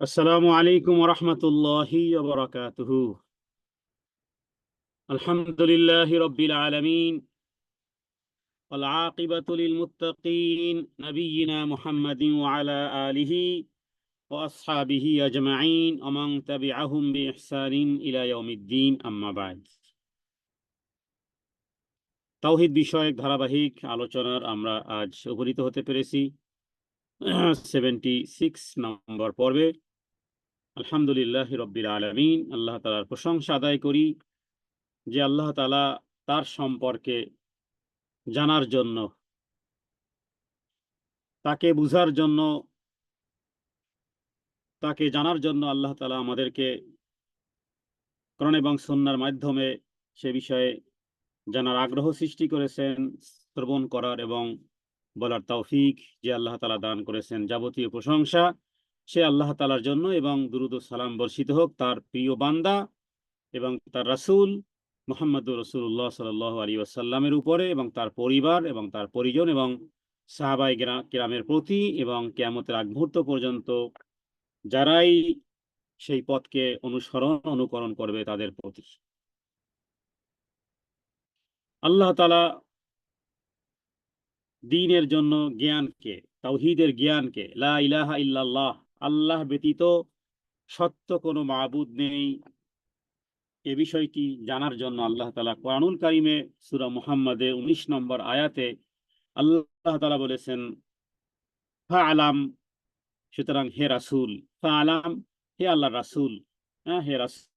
আসসালামু আলাইকুম ওয়া রাহমাতুল্লাহি ওয়া বারাকাতুহু। আলহামদুলিল্লাহি রাব্বিল আলামিন ওয়াল আকিবাতু লিল মুত্তাকিন নাবিয়িনা মুহাম্মাদিন ওয়া আলা আলিহি ওয়া আসহাবিহি আজমাইন ওয়া মান তাবিআহুম বিইহসানিন ইলা ইয়াউমিদ্দিন, আম্মা বা'দ। তাওহীদ বিষয়ক ধারাবাহিক আলোচনার আমরা আজ উপনীত হতে পেরেছি 76 নম্বর পর্বে। আলহামদুলিল্লাহি রাব্বিল আলামিন, আল্লাহ তাআলার প্রশংসা আদায় করি যে আল্লাহ তাআলা তার সম্পর্কে জানার জন্য, তাকে বুঝার জন্য, তাকে জানার জন্য আল্লাহ তাআলা আমাদেরকে কোরআন এবং সুন্নাহর মাধ্যমে সে বিষয়ে জানার আগ্রহ সৃষ্টি করেছেন, শ্রবণ করার এবং বলার তৌফিক যে আল্লাহ তাআলা দান করেছেন। যাবতীয় প্রশংসা সে আল্লাহ তাআলার জন্য এবং দুরূদ ও সালাম বর্ষিত হোক তার প্রিয় বান্দা এবং তার রাসূল মুহাম্মদুর রাসূলুল্লাহ সাল্লাল্লাহু আলাইহি ওয়াসাল্লামের উপরে এবং তার পরিবার এবং তার পরিজন এবং সাহাবায়ে কেরামের প্রতি এবং কিয়ামতের আগ মুহূর্ত পর্যন্ত যারাই সেই পথকে অনুকরণ করবে তাদের প্রতি। আল্লাহ তাআলা দ্বীনের জন্য জ্ঞানকে, তাওহীদের জ্ঞানকে, লা ইলাহা ইল্লাল্লাহ, আল্লাহ ব্যতীত সত্য কোনো মাবুদ নেই, এ বিষয়টি জানার জন্য আল্লাহ তাআলা কোরআনুল কারীমে সূরা মুহাম্মাদের 19 নম্বর আয়াতে আল্লাহ তাআলা বলেছেন, ফাআলাম, সুতরাং হে রাসূল, ফাআলাম, হে আল্লাহর রাসূল, হে রাসূল,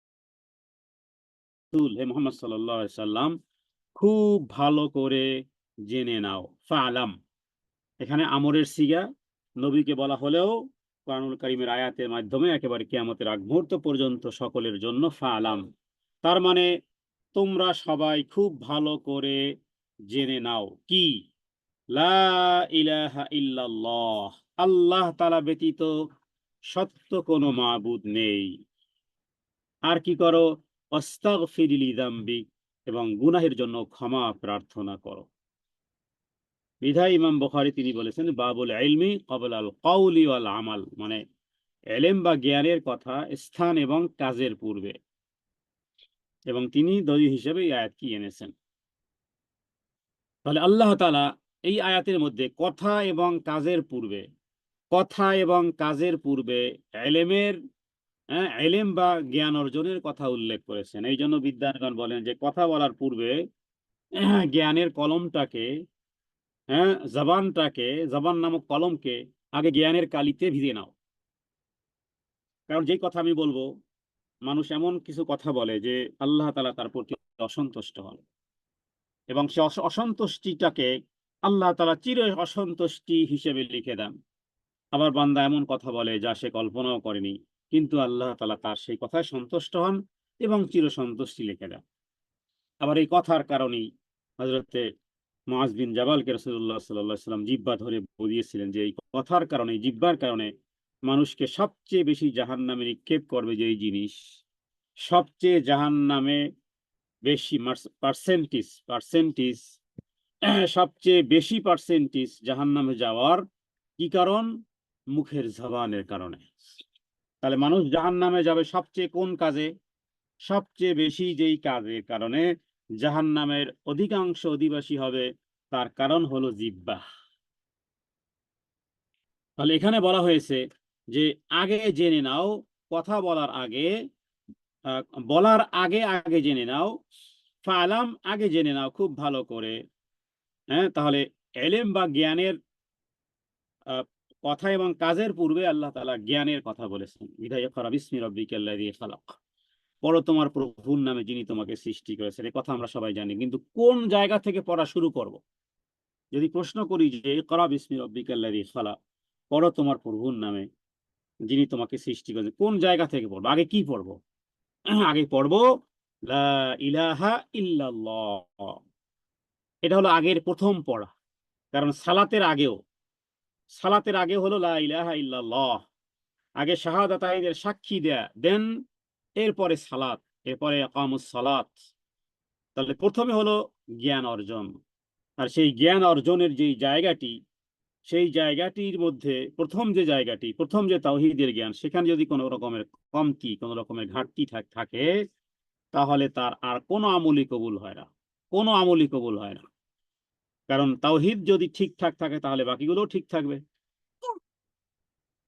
হে মুহাম্মদ সাল্লাল্লাহু আলাইহি সাল্লাম, খুব ভালো করে জেনে নাও। ফাআলাম এখানে আমরের সিগা, নবীকে বলা হলেও কোরআনুল কারীমের আয়াতের মাধ্যমে একেবারে কিয়ামতের আগ মুহূর্ত পর্যন্ত সকলের জন্য ফাআলাম, তার মানে তোমরা সবাই খুব ভালো করে জেনে নাও কি, লা ইলাহা ইল্লাল্লাহ, আল্লাহ তাআলা ব্যতীত সত্য কোনো মাবুদ নেই। আর কি করো, আস্তাগফির লিযামবি, এবং গুনাহের জন্য ক্ষমা প্রার্থনা করো। বিধায় ইমাম বুখারী তিনি বলেছেন, বাবুল ইলমি ক্বাবলাল কওলি ওয়াল আমাল, মানে ইলম বা জ্ঞানের কথা স্থান এবং কাজের পূর্বে, এবং তিনি দলিল হিসেবে এই আয়াতটি এনেছেন। তাহলে আল্লাহ তাআলা এই আয়াতের মধ্যে কথা এবং কাজের পূর্বে, কথা এবং কাজের পূর্বে ইলমের, ইলম বা জ্ঞান অর্জনের কথা উল্লেখ করেছেন। এই জন্য বিদ্বানগণ বলেন যে কথা বলার পূর্বে জ্ঞানের কলমটাকে, জবান নামক কলমকে আগে জ্ঞানের কালিতে ভিজিয়ে নাও। কারণ যেই কথা আমি বলবো, মানুষ এমন কিছু কথা বলে যে আল্লাহ তাআলা তার প্রতি অসন্তুষ্ট হন, এবং সে অসন্তুষ্টিটাকে আল্লাহ তাআলা চির অসন্তুষ্টি হিসেবে লিখে দেন। আবার বান্দা এমন কথা বলে যা সে কল্পনাও করেনি, কিন্তু আল্লাহ তাআলা তার সেই কথায় সন্তুষ্ট হন এবং চির সন্তুষ্টি লিখে দেন। আবার এই কথার কারণেই হযরতে মুআয বিন জাবালকে রাসূলুল্লাহ সাল্লাল্লাহু আলাইহি ওয়াসাল্লাম জিহ্বা ধরে বুঝিয়েছিলেন যে এই কথার কারণে, জিহ্বার কারণে মানুষকে সবচেয়ে বেশি জাহান্নামে নিক্ষেপ করবে যেই জিনিস, সবচেয়ে জাহান্নামে বেশি পার্সেন্টেজ সবচেয়ে বেশি পার্সেন্টেজ জাহান্নামে যাওয়ার কি কারণ, মুখের জবানের কারণে। তাহলে মানুষ জাহান্নামে যাবে সবচেয়ে কোন কাজে, সবচেয়ে বেশি যেই কাজের কারণে জাহান্নামের অধিকাংশ অধিবাসী হবে, তার কারণ হলো জিহ্বা। তাহলে এখানে বলা হয়েছে যে আগে জেনে নাও, কথা বলার আগে, আহ, বলার আগে আগে জেনে নাও, ফালাম আগে জেনে নাও খুব ভালো করে। তাহলে এলেম বা জ্ঞানের আহ, কথা এবং কাজের পূর্বে আল্লাহ তাআলা জ্ঞানের কথা বলেছেন। বিধায় ইকরা বিসমি রাব্বিকাল্লাযী খালাক, পড়ো তোমার প্রভুর নামে যিনি তোমাকে সৃষ্টি করেছেন। এই কথা আমরা সবাই জানি, কিন্তু কোন জায়গা থেকে পড়া শুরু করব? যদি প্রশ্ন করি যে ইকরা বিসমি রাব্বিকাল্লাযী খালাক, পড়ো তোমার প্রভুর নামে যিনি তোমাকে সৃষ্টি করেছেন, কোন জায়গা থেকে পড়বো? আগে কি পড়বো? আগে পড়বো লা ইলাহা ইল্লাল্লাহ। এটা হলো আগের প্রথম পড়া। কারণ সালাতের আগে হলো লা ইলাহা ইল্লাল্লাহ, আগে শাহাদাতাইনের সাক্ষী দেয়া, দেন এরপরে সালাত, এরপরে ইকামুস সালাত। তাহলে প্রথমে হলো জ্ঞান অর্জন, আর সেই জ্ঞান অর্জনের যেই জায়গাটি, সেই জায়গাটির মধ্যে প্রথম যে জায়গাটি, প্রথম যে তাওহীদের জ্ঞান, সেখানে যদি কোনো রকমের কমতি, কোনো রকমের ঘাটতি থাকে, তাহলে তার আর কোনো আমলই কবুল হয় না, কোনো আমলই কবুল হয় না। কারণ তাওহীদ যদি ঠিকঠাক থাকে তাহলে বাকিগুলোও ঠিক থাকবে,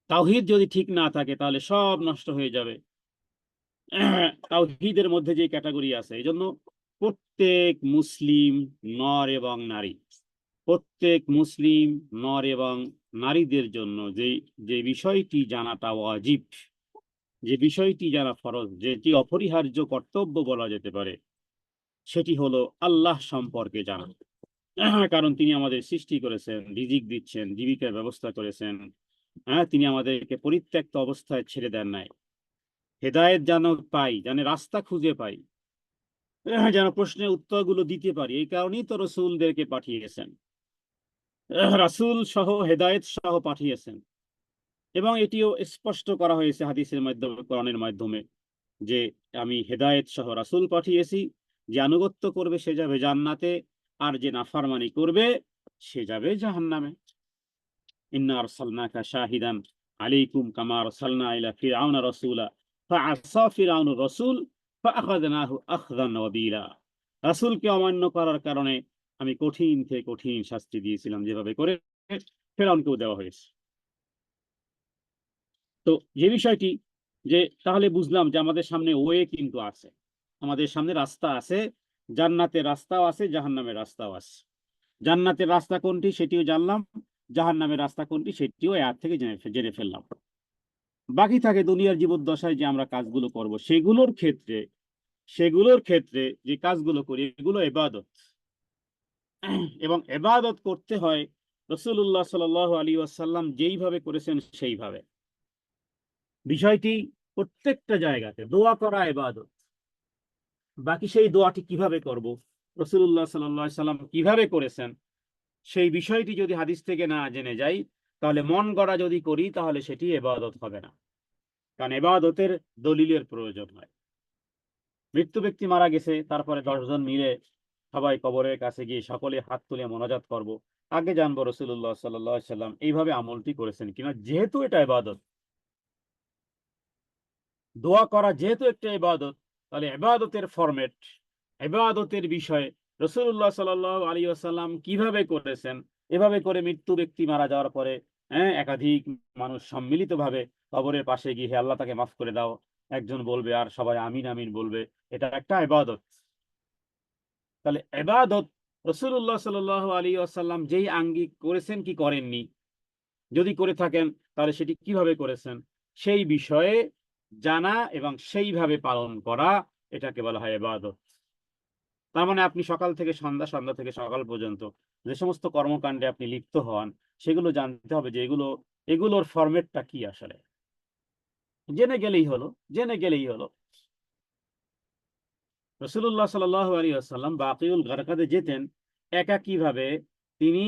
তাওহীদ যদি ঠিক না থাকে তাহলে সব নষ্ট হয়ে যাবে। তাওহীদের মধ্যে যে ক্যাটাগরি আছে, এই জন্য প্রত্যেক মুসলিম নর এবং নারী, প্রত্যেক মুসলিম নর এবং নারীদের জন্য যে যে বিষয়টি জানাটা ওয়াজিব, যে বিষয়টি জানা ফরজ, যেটি অপরিহার্য কর্তব্য বলা যেতে পারে, সেটি হলো আল্লাহ সম্পর্কে জানা। কারণ তিনি আমাদের সৃষ্টি করেছেন, রিজিক দিচ্ছেন, জীবিকার ব্যবস্থা করেছেন। হ্যাঁ, তিনি আমাদেরকে পরিত্যক্ত অবস্থায় ছেড়ে দেন নাই। হেদায়েত যেন পাই, যেন রাস্তা খুঁজে পাই, যেন প্রশ্নের উত্তরগুলো দিতে পারি, এই কারণেই তো রসুলদেরকে পাঠিয়েছেন, রাসূল সহ হেদায়েত সহ পাঠিয়েছেন। এবং এটিও স্পষ্ট করা হয়েছে হাদিসের মাধ্যমে, কোরআনের মাধ্যমে, যে আমি হেদায়েত সহ রাসূল পাঠিয়েছি, যে আনুগত্য করবে সে যাবে জান্নাতে, আর যে নাফরমানি করবে সে যাবে জাহান্নামে। ইন্না আরসালনাকা শাহিদান আলাইকুম কামা আরসালনা ইলা ফিরআউনা রাসূলা ফাআসা ফিরআউনুর রাসূল ফাআখাযনাহু আখযান ওয়াবিলা। রাসূলকে অমান্য করার কারণে আমি কঠিন থেকে কঠিন শাস্তি দিয়েছিলাম, যেভাবে করে ফিরআউনকেও দেওয়া হয়েছে। তো যে বিষয়টি, যে তাহলে বুঝলাম যে আমাদের সামনে ওয়ে কিন্তু আছে, আমাদের সামনে রাস্তা আছে, জান্নাতের রাস্তাও আছে, জাহান্নামের রাস্তাও আছে। জান্নাতের রাস্তা কোনটি সেটিও জানলাম, জাহান্নামের রাস্তা কোনটি সেটিও আয়াত থেকে জেনে ফেললাম। বাকি থাকে দুনিয়ার জীবদ্দশায় যে আমরা কাজগুলো করব, সেগুলোর ক্ষেত্রে যে কাজগুলো করি এগুলো ইবাদত, এবং ইবাদত করতে হয় রাসূলুল্লাহ সাল্লাল্লাহু আলাইহি ওয়াসাল্লাম যেইভাবে করেছেন সেইভাবে। বিষয়টি প্রত্যেকটা জায়গাতে দোয়া করা ইবাদত। বাকি সেই দোয়াটি কিভাবে করব, রাসূলুল্লাহ সাল্লাল্লাহু আলাইহি সাল্লাম কিভাবে করেছেন, সেই বিষয়টি যদি হাদিস থেকে না জেনে যাই, তাহলে মন গড়া যদি করি তাহলে সেটি ইবাদত হবে না। কারণ ইবাদতের দলিলের প্রয়োজন হয়। মৃত্যু ব্যক্তি মারা গেছে, তারপরে 10 জন মিলে সবাই কবরের কাছে গিয়ে সকলে হাত তুলে মোনাজাত করব, আগে জানবো রাসূলুল্লাহ সাল্লাল্লাহু আলাইহি সাল্লাম এইভাবে আমলটি করেছেন কিনা। যেহেতু এটা ইবাদত, দোয়া করা যেহেতু একটা ইবাদত, তাহলে ইবাদতের ফরম্যাট, ইবাদতের বিষয় রাসূলুল্লাহ সাল্লাল্লাহু আলাইহি ওয়াসাল্লাম কিভাবে করেছেন, এভাবে করে মৃত্যু ব্যক্তি মারা যাওয়ার পরে, হ্যাঁ, একাধিক মানুষ সম্মিলিতভাবে কবরের পাশে গিয়ে হে আল্লাহ তাকে মাফ করে দাও, একজন বলবে আর সবাই আমিন আমিন বলবে, এটা একটা ইবাদত। তাহলে ইবাদত রাসূলুল্লাহ সাল্লাল্লাহু আলাইহি ওয়াসাল্লাম যেই আঙ্গিক করেছেন কি করেননি, যদি করে থাকেন তাহলে সেটি কিভাবে করেছেন, সেই বিষয়ে জানা এবং সেইভাবে পালন করা, এটাকে বলা হয় ইবাদত। তার মানে আপনি সকাল থেকে সন্ধ্যা, সন্ধ্যা থেকে সকাল পর্যন্ত যে সমস্ত কর্মকাণ্ডে আপনি লিপ্ত হন, সেগুলো জানতে হবে যে এগুলোর ফরম্যাটটা কি আসলে। জেনে গেলেই হলো, জেনে গেলেই হলো। রাসূলুল্লাহ সাল্লাল্লাহু আলাইহি ওয়াসাল্লাম বাকিউল গারকাদে যেতেন একাকীভাবে। তিনি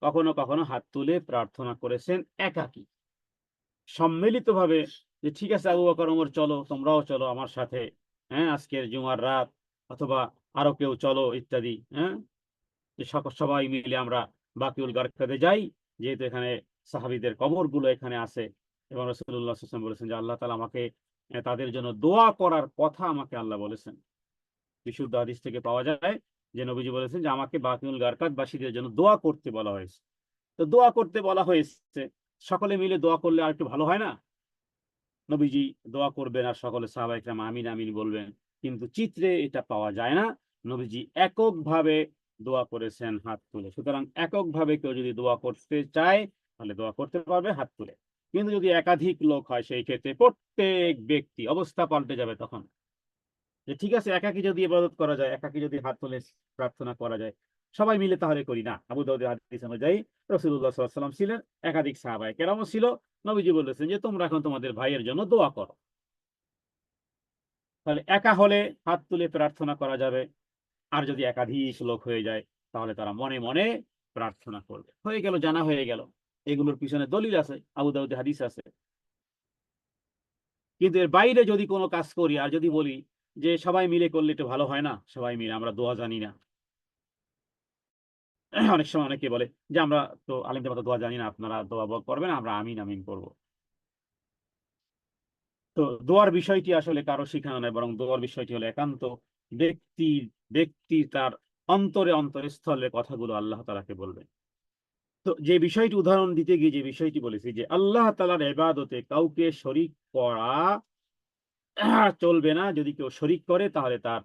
কখনো কখনো হাত তুলে প্রার্থনা করেছেন একাকী, সম্মিলিতভাবে, যে ঠিক আছে আবু বকর ওমর চলো, তোমরাও চলো আমার সাথে, হ্যাঁ, আজকের জুমার রাত, অথবা আরো কেউ চলো ইত্যাদি, হ্যাঁ, যে সবাই মিলে আমরা বাকিউল গারকাদে যাই, যেহেতু এখানে সাহাবীদের কবরগুলো এখানে আছে। এবং রাসূলুল্লাহ সাল্লাল্লাহু আলাইহি ওয়াসাল্লাম বলেছেন যে আল্লাহ তাআলা আমাকে তাদের জন্য দোয়া করার কথা আমাকে আল্লাহ বলেছেন। বিশুদ্ধ হাদিস থেকে পাওয়া যায় যে নবীজি বলেছেন যে আমাকে বাকিউল গারকাদ বাসীদের জন্য দোয়া করতে বলা হয়েছে। তো দোয়া করতে বলা হয়েছে, সকলে মিলে দোয়া করলে আর একটু ভালো হয় না? নবীজি দোয়া করবেন আর সকলে সাহাবায়ে কেরাম আমিন আমিন বলবেন, কিন্তু চিত্রে এটা পাওয়া যায় না। নবীজি এককভাবে দোয়া করেছেন হাত তুলে। সুতরাং এককভাবে কেউ যদি দোয়া করতে চায় তাহলে দোয়া করতে পারবে হাত তুলে। কিন্তু যদি একাধিক লোক হয় সেই ক্ষেত্রে প্রত্যেক ব্যক্তি অবস্থা পাল্টে যাবে তখন। যে ঠিক আছে একাকী যদি ইবাদত করা যায়, একাকী যদি হাত তুলে প্রার্থনা করা যায়, সবাই মিলে তাহলে করি না। আবু দাউদের হাদিস অনুযায়ী রাসূলুল্লাহ সাল্লাল্লাহু আলাইহি ওয়াসাল্লাম ছিলেন, একাধিক সাহাবায়ে কেরামও ছিল। নবীজি বলেছেন যে তোমরা এখন তোমাদের ভাইয়ের জন্য দোয়া করো। তাহলে একা হলে হাত তুলে প্রার্থনা করা যাবে, আর যদি একাধিক লোক হয়ে যায় তাহলে তারা মনে মনে প্রার্থনা করবে। হয়ে গেল, জানা হয়ে গেল। এগুলোর পিছনে দলিল আছে, আবু দাউদে হাদিস আছে। কিন্তু এর বাইরে যদি কোনো কাজ করি আর যদি বলি যে সবাই মিলে করলে একটু ভালো হয় না, সবাই মিলে আমরা দোয়া জানি না, অনেক সময় অনেকে বলে যে আমরা তো আলিমদের মতো দোয়া জানি না, আপনারা দোয়া করবেন, আমরা আমিন আমিন করবো। তো দোয়ার বিষয়টি আসলে কারো শিখানো নয়, বরং দোয়ার বিষয়টি হলো একান্ত ব্যক্তি ব্যক্তি তার অন্তরে অন্তরস্থলে কথাগুলো আল্লাহ তাআলাকে বলবে। তো যে বিষয়টি উদাহরণ দিতে গিয়ে যে বিষয়টি বলেছি যে আল্লাহ তাআলার ইবাদতে কাউকে শরীক করা চলবে না। যদি কেউ শরীক করে তাহলে তার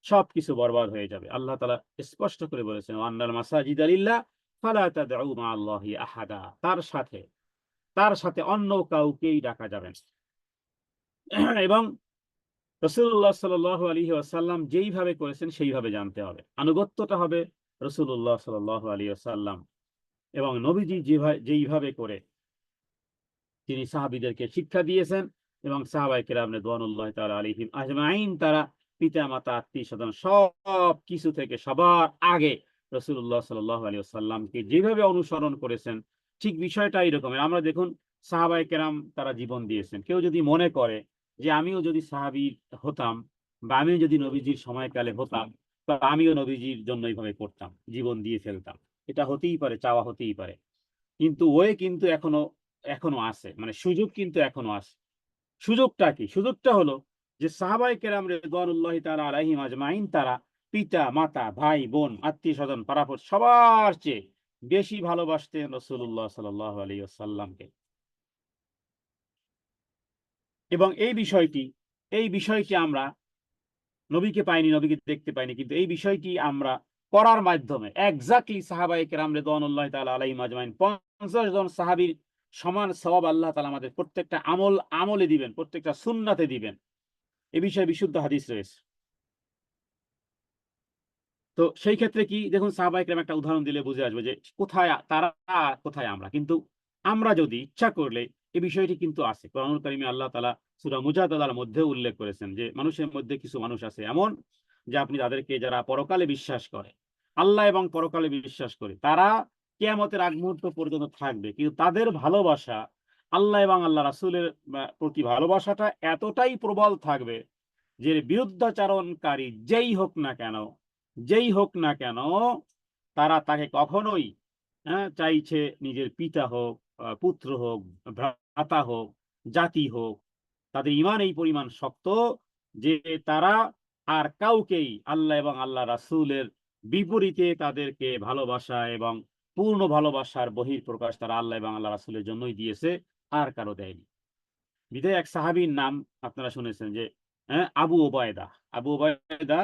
সবকিছু বরবাদ হয়ে যাবে। আল্লাহ তাআলা স্পষ্ট করে বলেছেন, ওয়ান্নাল মাসাজিদা লিল্লাহ ফালা তাদউ মা আল্লাহি আহাদা। তার সাথে অন্য কাউকেই ডাকা যাবে না। এবং রাসূলুল্লাহ সাল্লাল্লাহু আলাইহি ওয়াসাল্লাম যেইভাবে করেছেন সেইভাবে জানতে হবে। আনুগত্যটা হবে রাসূলুল্লাহ সাল্লাল্লাহু আলাইহি ওয়াসাল্লাম এবং নবীজি যেইভাবে করে তিনি সাহাবীদেরকে শিক্ষা দিয়েছেন এবং সাহাবায়ে কেরাম রিদওয়ানুল্লাহি তাআলা আলাইহিম আজমাইন তারা পিতা মাতা আত্মীয়-স্বজন সব কিছু থেকে সবার আগে রাসূলুল্লাহ সাল্লাল্লাহু আলাইহি ওয়াসাল্লামকে যেভাবে অনুসরণ করেছেন, ঠিক বিষয়টা এরকমের। আমরা দেখুন সাহাবায়ে কেরাম তারা জীবন দিয়েছেন। কেউ যদি মনে করে যে আমিও যদি সাহাবী হতাম বা আমিও যদি নবীজির সময়কালে হতাম, তো আমিও নবীজির জন্য এইভাবে করতাম, জীবন দিয়ে ফেলতাম। এটা হতেই পারে, চাওয়া হতেই পারে। কিন্তু ওয়ে কিন্তু এখনো আছে। মানে সুযোগ কিন্তু এখনো আছে। সুযোগটা কি? সুযোগটা হলো যে সাহাবায়ে কেরাম রিদওয়ানুল্লাহি তাআলা আলাইহিম আজমাইন তারা পিতা, মাতা, ভাই, বোন, আত্মীয়-স্বজন, পাড়া-পড়শি সবার চেয়ে বেশি ভালোবাসতেন রাসূলুল্লাহ সাল্লাল্লাহু আলাইহি ওয়াসাল্লামকে। এবং এই বিষয়টি আমরা নবীকে পাইনি, নবীকে দেখতে পাইনি। কিন্তু এই বিষয়টি আমরা করার মাধ্যমে এক্সাক্টলি সাহাবায়ে কেরাম রিদওয়ানুল্লাহি তাআলা আলাইহিম আজমাইন ৫০ জন সাহাবীর সমান সওয়াব আল্লাহ তাআলা আমাদের প্রত্যেকটা আমলে দিবেন, প্রত্যেকটা সুন্নাতে দিবেন। এ বিষয়ে বিশুদ্ধ হাদিস রয়েছে। তো সেই ক্ষেত্রে কি দেখুন সাহাবায়ে কেরাম একটা উদাহরণ দিলে বুঝে আসবে যে কোথায় তারা, কোথায় আমরা। কিন্তু আমরা যদি ইচ্ছা করলে এই বিষয়টি কিন্তু আছে। কোরআনুল কারীমে আল্লাহ তাআলা সূরা মুজাদালার মধ্যেও উল্লেখ করেছেন যে মানুষের মধ্যে কিছু মানুষ আছে এমন যে আপনি তাদেরকে যারা পরকালে বিশ্বাস করে, আল্লাহ এবং পরকালে বিশ্বাস করে, তারা কিয়ামতের আগ মুহূর্ত পর্যন্ত থাকবে। কিন্তু তাদের ভালোবাসা আল্লাহ এবং আল্লাহ রাসূলের প্রতি ভালোবাসাটা এতটাই প্রবল থাকবে যে বিরুদ্ধাচারণকারী যেই হোক না কেন তারা তাকে কখনোই চাইছে নিজের পিতা হোক, পুত্র হোক, ভ্রাতা হোক, জাতি হোক, তাদের ঈমান এই পরিমাণ শক্ত যে তারা আর কাউকেই আল্লাহ এবং আল্লাহ রাসূলের বিপরীতে তাদেরকে ভালোবাসা এবং পূর্ণ ভালোবাসার বহিঃপ্রকাশ তারা আল্লাহ এবং আল্লাহ রাসূলের জন্যই দিয়েছে, আর কারো দেয়নি। বিধায় এক সাহাবীর নাম আপনারা শুনেছেন যে আবু ওবায়দা। আবু ওবায়দা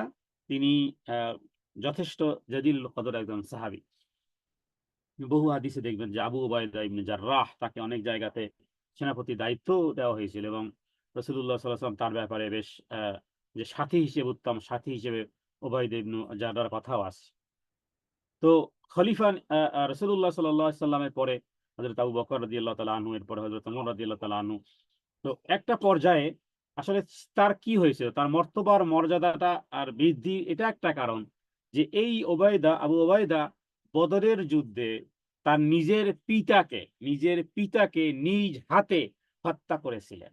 তিনি আ যথেষ্ট জলিল কদর একজন সাহাবী। বহু হাদিসে দেখবেন যে আবু উবাইদা ইবনে জাররাহ তাকে অনেক জায়গাতে সেনাপতির দায়িত্বও দেওয়া হয়েছিল এবং রাসূলুল্লাহ সাল্লাল্লাহু আলাইহি ওয়াসাল্লাম তার ব্যাপারে বেশ যে সাথী হিসেবে, উত্তম সাথী হিসেবে উবাইদা ইবনে জাররাহর কথাও আছে। তো খলিফা রাসূলুল্লাহ সাল্লাল্লাহু আলাইহি ওয়াসাল্লামের পরে হযরত আবু বকর রাদিয়াল্লাহু তাআলা আনহু, এরপরে হযরত ওমর রাদিয়াল্লাহু তাআলা আনহু। তো একটা পর্যায়ে আসলে তার কি হয়েছিল? তার মর্তবার মর্যাদাটা আর বৃদ্ধি, এটা একটা কারণ যে এই আবু ওবায়দা বদরের যুদ্ধে তার নিজের পিতাকে নিজ হাতে হত্যা করেছিলেন।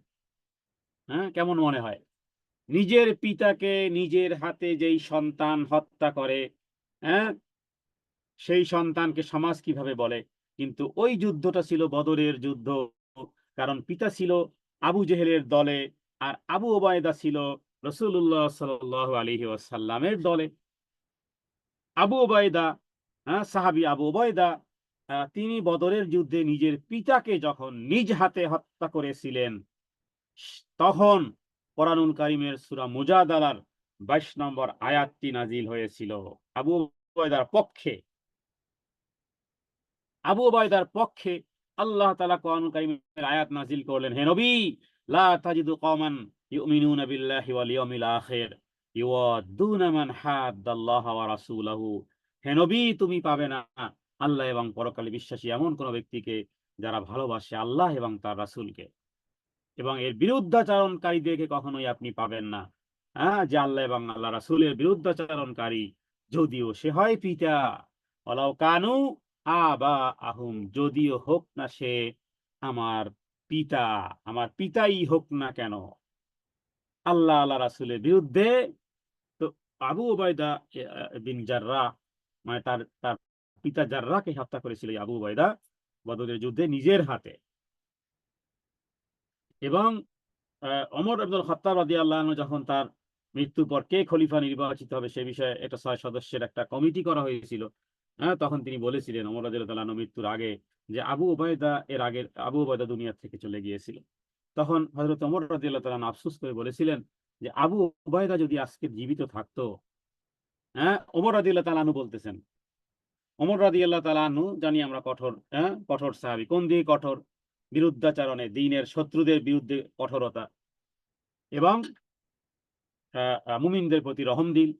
হ্যাঁ? কেমন মনে হয়? নিজের পিতাকে নিজের হাতে যেই সন্তান হত্যা করে, হ্যাঁ? সেই সন্তানকে সমাজ কিভাবে বলে? কিন্তু ওই যুদ্ধটা ছিল বদরের যুদ্ধ। কারণ পিতা ছিল আবু জেহেলের দলে আর আবু ওবায়দা ছিল রাসূলুল্লাহ সাল্লাল্লাহু আলাইহি ওয়াসাল্লামের দলে। আবু ওবায়দা, সাহাবী আবু ওবায়দা তিনি বদরের যুদ্ধে নিজের পিতাকে যখন নিজ হাতে হত্যা করেছিলেন, তখন কোরআনুল কারীমের সূরা মুজাদালার ২২ নম্বর আয়াতটি নাজিল হয়েছিল। আবু ওবায়দার পক্ষে আবু ওবায়দার পক্ষে আল্লাহ তাআলা কোরআনুল কারীমের আয়াত নাযিল করলেন, হে নবী, লা তাজিদু কওমান ইউমিনুনা বিল্লাহি ওয়াল ইয়াউমিল আখির ইউয়াদ্দুনা মান হাদ্দাল্লাহা ওয়া রাসূলাহু। হে নবী, তুমি পাবে না আল্লাহ এবং পরকালে বিশ্বাসী এমন কোন ব্যক্তিকে যারা ভালোবাসে আল্লাহ এবং তার রাসূলকে, এবং এর বিরুদ্ধাচারণকারীদেরকে কখনোই আপনি পাবেন না। যে আল্লাহ এবং আল্লাহ রাসূলের বিরুদ্ধাচারণকারী, যদিও সে হয় পিতা, ওয়ালাউ কানু আবাআহুম, যদিও হোক না সে আমার পিতা, আমার পিতাই হোক না কেন, আল্লাহ রাসূলের বিরুদ্ধে। তো আবু উবাইদা বিন জাররাহ মানে তার পিতা জাররাহকে হত্যা করেছিল আবু উবাইদা বদরের যুদ্ধে নিজের হাতে। এবং ওমর ইবনুল খাত্তাব রাদিয়াল্লাহু আনহু যখন তার মৃত্যুর পর কে খলিফা নির্বাচিত হবে সে বিষয়ে একটা 6 সদস্যের একটা কমিটি করা হয়েছিল। তখন তিনি বলেছিলেন ওমর রাদিয়াল্লাহু আনহু মৃত্যুর আগে যে আবু উবাইদা দুনিয়া থেকে চলে গিয়েছিল। তখন হযরত ওমর রাদিয়াল্লাহু তাআলা আফসোস করে বলেছিলেন যে আবু উবাইদা যদি আজকে জীবিত থাকতো, ওমর রাদিয়াল্লাহু তাআলা আনহু বলতেছেন, ওমর রাদিয়াল্লাহু তাআলা আনহু জানি আমরা কঠোর সাহাবী। কোন দিকে কঠোর? বিরুদ্ধাচারণে, দ্বীনের শত্রুদের বিরুদ্ধে কঠোরতা এবং মুমিনদের প্রতি রহমদিল।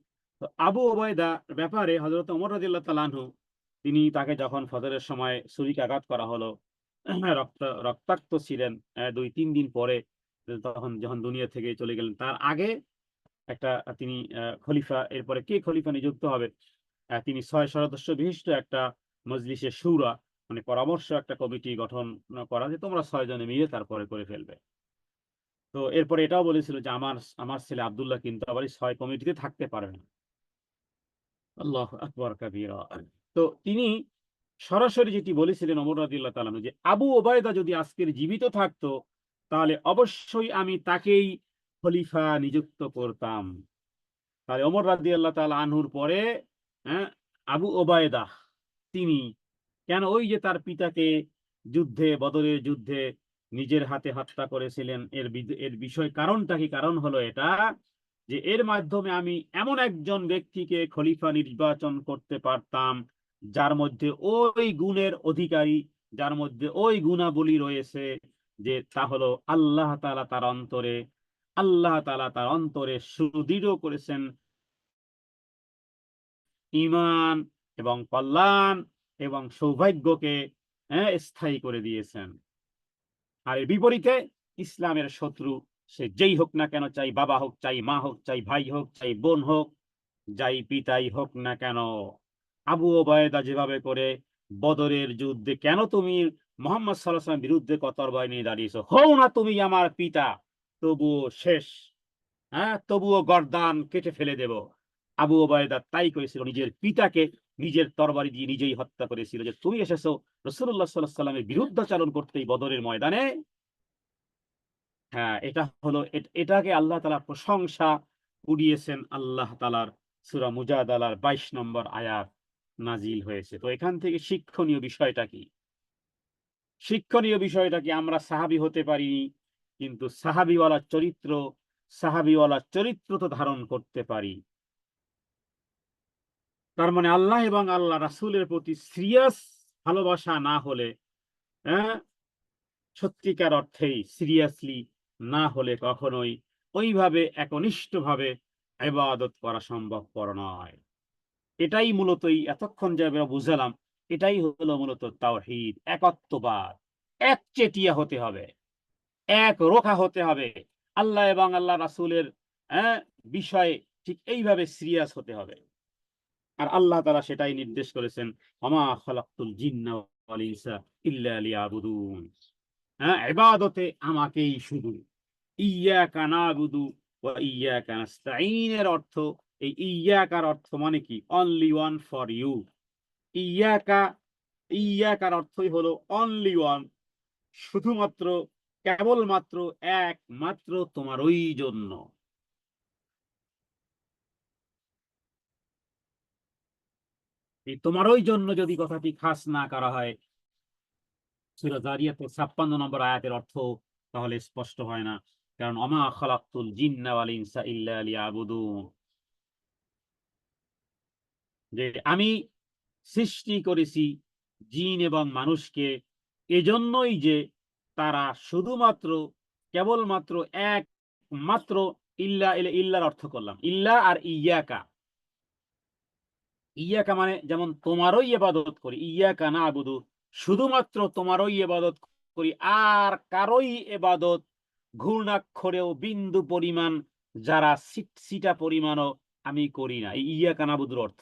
তো আবু উবাইদা ব্যাপারে হযরত ওমর রাদিয়াল্লাহু তাআলা আনহু তিনি তাকে যখন ফজরের সময় ছুরিকাঘাত করা হলো, রক্তাক্ত ছিলেন 2-3 দিন পরে, তখন যখন দুনিয়া থেকে চলে গেলেন তার আগে একটা তিনি খলিফা, এরপরে কে খলিফা নিযুক্ত হবে তিনি 6 সদস্য বিশিষ্ট একটা মজলিসে শুরা মানে পরামর্শ একটা কমিটি গঠন করা যে তোমরা 6 জনে মিলে তারপরে করে ফেলবে। তো এরপরে এটাও বলেছিল যে আমার ছেলে আব্দুল্লাহ কিন্তু আবার এই 6 কমিটিতে থাকতে পারবে না। আল্লাহু আকবার কাবীরা। তো তিনি সরাসরি যেটি বলেছিলেন ওমর রাদিয়াল্লাহু তাআলা আনহু যে আবু ওবায়দা যদি আজকের জীবিত থাকতো তাহলে অবশ্যই আমি তাকেই খলিফা নিযুক্ত করতাম। তাহলে ওমর রাদিয়াল্লাহু তাআলা আনহুর পরে হ্যাঁ আবু ওবায়দা তিনি কেন ওই যে তার পিতাকে বদরের যুদ্ধে নিজের হাতে হত্যা করেছিলেন, এর বিষয় কারণটা কি? কারণ হলো এটা যে এর মাধ্যমে আমি এমন একজন ব্যক্তিকে খলিফা নির্বাচন করতে পারতাম যার মধ্যে ওই গুণের অধিকারী, যার মধ্যে ওই গুণাবলী রয়েছে যে তা হলো আল্লাহ তাআলা তার অন্তরে সুদৃঢ় করেছেন ঈমান এবং কল্যাণ এবং সৌভাগ্যকে স্থায়ী করে দিয়েছেন। আর এর বিপরীতে ইসলামের শত্রু সে যেই হোক না কেন, চাই বাবা হোক, চাই মা হোক, চাই ভাই হোক, চাই বোন হোক, যাই পিতাই হোক না কেন, আবু ওবায়দা যেভাবে করে বদরের যুদ্ধে কেন তুমি মুহাম্মদ সাল্লাল্লাহু আলাইহি ওয়াসাল্লামের বিরুদ্ধে তরবারি নিয়ে দাঁড়িয়েছো, হও না তুমি আমার পিতা, তবুও শেষ, তবুও গর্দান কেটে ফেলে দেব। আবু ওবায়দা তাই করেছিল, নিজের পিতাকে নিজের তরবারি দিয়ে নিজেই হত্যা করেছিল যে তুমি এসেছো রাসূলুল্লাহ সাল্লাল্লাহু আলাইহি ওয়াসাল্লামের বিরুদ্ধাচরণ করতেই বদরের ময়দানে। এটা হলো এটাকে আল্লাহ তাআলা প্রশংসা কুড়িয়েছেন। আল্লাহ তাআলার সূরা মুজাদালার 22 নম্বর আয়াত নাজিল হয়েছে। তো এখান থেকে শিক্ষণীয় বিষয়টা কি? শিক্ষণীয় বিষয়টা কি? আমরা সাহাবী হতে পারিনি, কিন্তু সাহাবীওয়ালা চরিত্র তো ধারণ করতে পারি। তার মানে আল্লাহ এবং আল্লাহ রাসূলের প্রতি সিরিয়াস ভালোবাসা না হলে, হ্যাঁ সত্যিকার অর্থেই সিরিয়াসলি না হলে কখনোই ওইভাবে একনিষ্ঠভাবে ইবাদত করা সম্ভবপর নয়। এটাই মূলত এতক্ষণ যে আমরা বুঝালাম, এটাই হলো মূলত তাওহীদ, একত্ববাদ। একচেটিয়া হতে হবে, এক রোখা হতে হবে। আল্লাহ এবং আল্লাহ রাসূলের বিষয়ে ঠিক এইভাবে সিরিয়াস হতে হবে। আর আল্লাহ তাআলা সেটাই নির্দেশ করেছেন, ওমা খালাকতুল জিন্না ওয়াল ইনসা ইল্লা লিয়াবুদুন। ইবাদতে আমাকেই শুধু, ইয়াকা নাবুদু ওয়া ইয়াকা নাস্তাঈন এর অর্থ, এই ইয়াকার অর্থ মানে কি? Only one for you. ইয়াকা, ইয়াকার অর্থই হলো অনলি ওয়ান, শুধুমাত্র, কেবলমাত্র, একমাত্র তোমারই জন্য। এই তোমারই জন্য যদি কথাটি খাস না করা হয় সূরা যারিয়াতের 56 নম্বর আয়াতের অর্থ তাহলে স্পষ্ট হয় না। কারণ ওমা খালাকতুল জিন্না ওয়াল ইনসা ইল্লা লিয়াবুদুন, যে আমি সৃষ্টি করেছি জিন এবং মানুষকে এজন্যই যে তারা শুধুমাত্র, কেবলমাত্র, একমাত্র, ইল্লার অর্থ করলাম ইল্লা আর ইয়াকা। ইয়াকা মানে যেমন তোমারই ইবাদত করি, ইয়াকা নাবুদু শুধুমাত্র তোমারই ইবাদত করি, আর কারোই ইবাদত ঘূর্ণাক্ষরেও বিন্দু পরিমাণ, যারা সিটা পরিমাণও আমি করি না। এই ইয়াকা নাবুদুর অর্থ।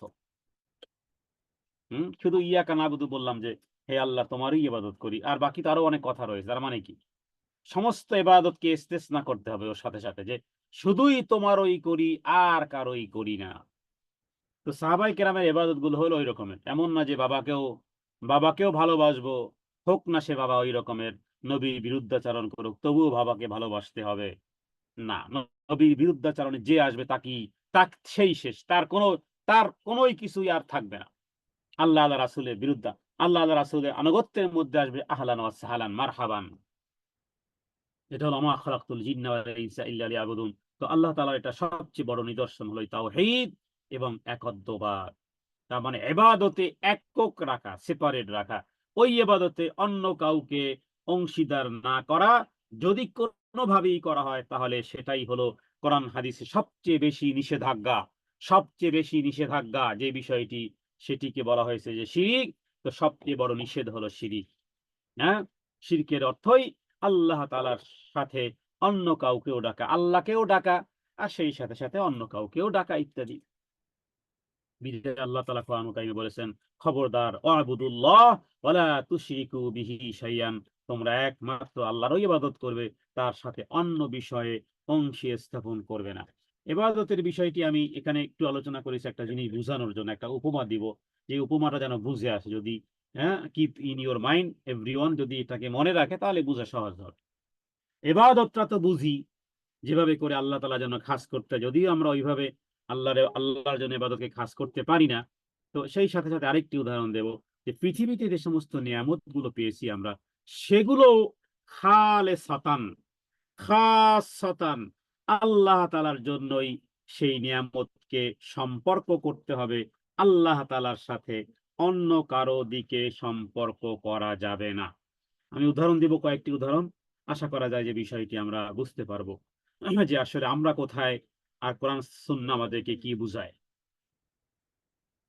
শুধু ইয়াকা নাবুদু বললাম যে হে আল্লাহ তোমারই ইবাদত করি, আর বাকি তো আরো অনেক কথা রয়েছে। তার মানে কি সমস্ত ইবাদতকে ইস্তেসনা করতে হবে ওর সাথে সাথে, যে শুধুই তোমারই করি আর কারোই করি না। তো সাহাবাই কেরামের ইবাদত গুলো হলো ওই রকমের, এমন না যে বাবাকেও ভালোবাসবো, হোক না সে বাবা ওই রকমের নবীর বিরুদ্ধাচারণ করুক, তবুও বাবাকে ভালোবাসতে হবে না। নবীর বিরুদ্ধাচারণে যে আসবে তাক সেই শেষ, তার কোনোই কিছুই আর থাকবে না। আল্লাহ রাসূলের বিরুদ্ধে, আল্লাহ রাসূলের আনুগত্যের মধ্যে আসবে আহলান ওয়া সাহলান মারহাবান। এটা হলো মা খালাকতুল জিন্না ওয়াল ইনসা ইল্লা লিয়াবুদুন। তো আল্লাহ তাআলার এটা সবচেয়ে বড় নিদর্শন হলো তাওহীদ এবং একত্ববাদ। তার মানে ইবাদতে একক রাখা, সেপারেট রাখা, ওই ইবাদতে অন্য কাউকে অংশীদার না করা। যদি কোনোভাবেই করা হয় তাহলে সেটাই হলো কোরআন হাদিসে সবচেয়ে বেশি নিষেধাজ্ঞা যে বিষয়টি, সেটিকে বলা হয়েছে যে শিরক। তো সবচেয়ে বড় নিষেধ হলো শিরক। হ্যাঁ, শিরকের অর্থই আল্লাহ তাআলার সাথে অন্য কাউকেও ডাকা, আল্লাহকেও ডাকা, আর সেই সাথে সাথে অন্য কাউকেও ডাকা ইত্যাদি। আল্লাহ তাআলা কোরআন কারীমে বলেছেন, খবরদার ওয়াবুদুল্লাহ ওয়ালা তুশরিকু বিহি শাইয়ান, তোমরা একমাত্র আল্লাহরই ইবাদত করবে, তার সাথে অন্য বিষয়ে অংশী স্থাপন করবে না। ইবাদতের বিষয়টি আমি এখানে একটু আলোচনা করেছি একটা জিনিস বোঝানোর জন্য, একটা উপমা দিব, যে উপমাটা যেন বুঝে আসে। যদি keep in your mind everyone, যদি এটাকে মনে রাখে তাহলে বোঝা সহজ হবে। ইবাদতটা তো বুঝি যেভাবে করে আল্লাহ তাআলা যেন খাস করতে, যদিও আমরা ওইভাবে আল্লাহর জন্য ইবাদতকে খাস করতে পারি না। তো সেই সাথে সাথে আরেকটি উদাহরণ দেব, যে পৃথিবীতে যে সমস্ত নিয়ামত গুলো পেয়েছি আমরা, সেগুলো খাসাতান আল্লাহ তাআলার জন্যই। সেই নিয়ামতকে সম্পর্ক করতে হবে আল্লাহ তাআলার সাথে, অন্য কারো দিকে সম্পর্ক করা যাবে না। আমি উদাহরণ দিব, কয়েকটি উদাহরণ, আশা করা যায় যে বিষয়টি আমরা বুঝতে পারবো যে আসলে আমরা কোথায়, আর কোরআন সুন্নাহ আমাদেরকে কি বুঝায়।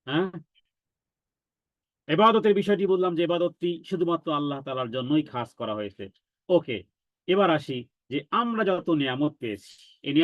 হ্যাঁ, ইবাদতের বিষয়টি বললাম যে ইবাদতটি শুধুমাত্র আল্লাহ তাআলার জন্যই খাস করা হয়েছে। ওকে, এবার আসি যে আমরা যত নিয়ামত পেয়েছি, এই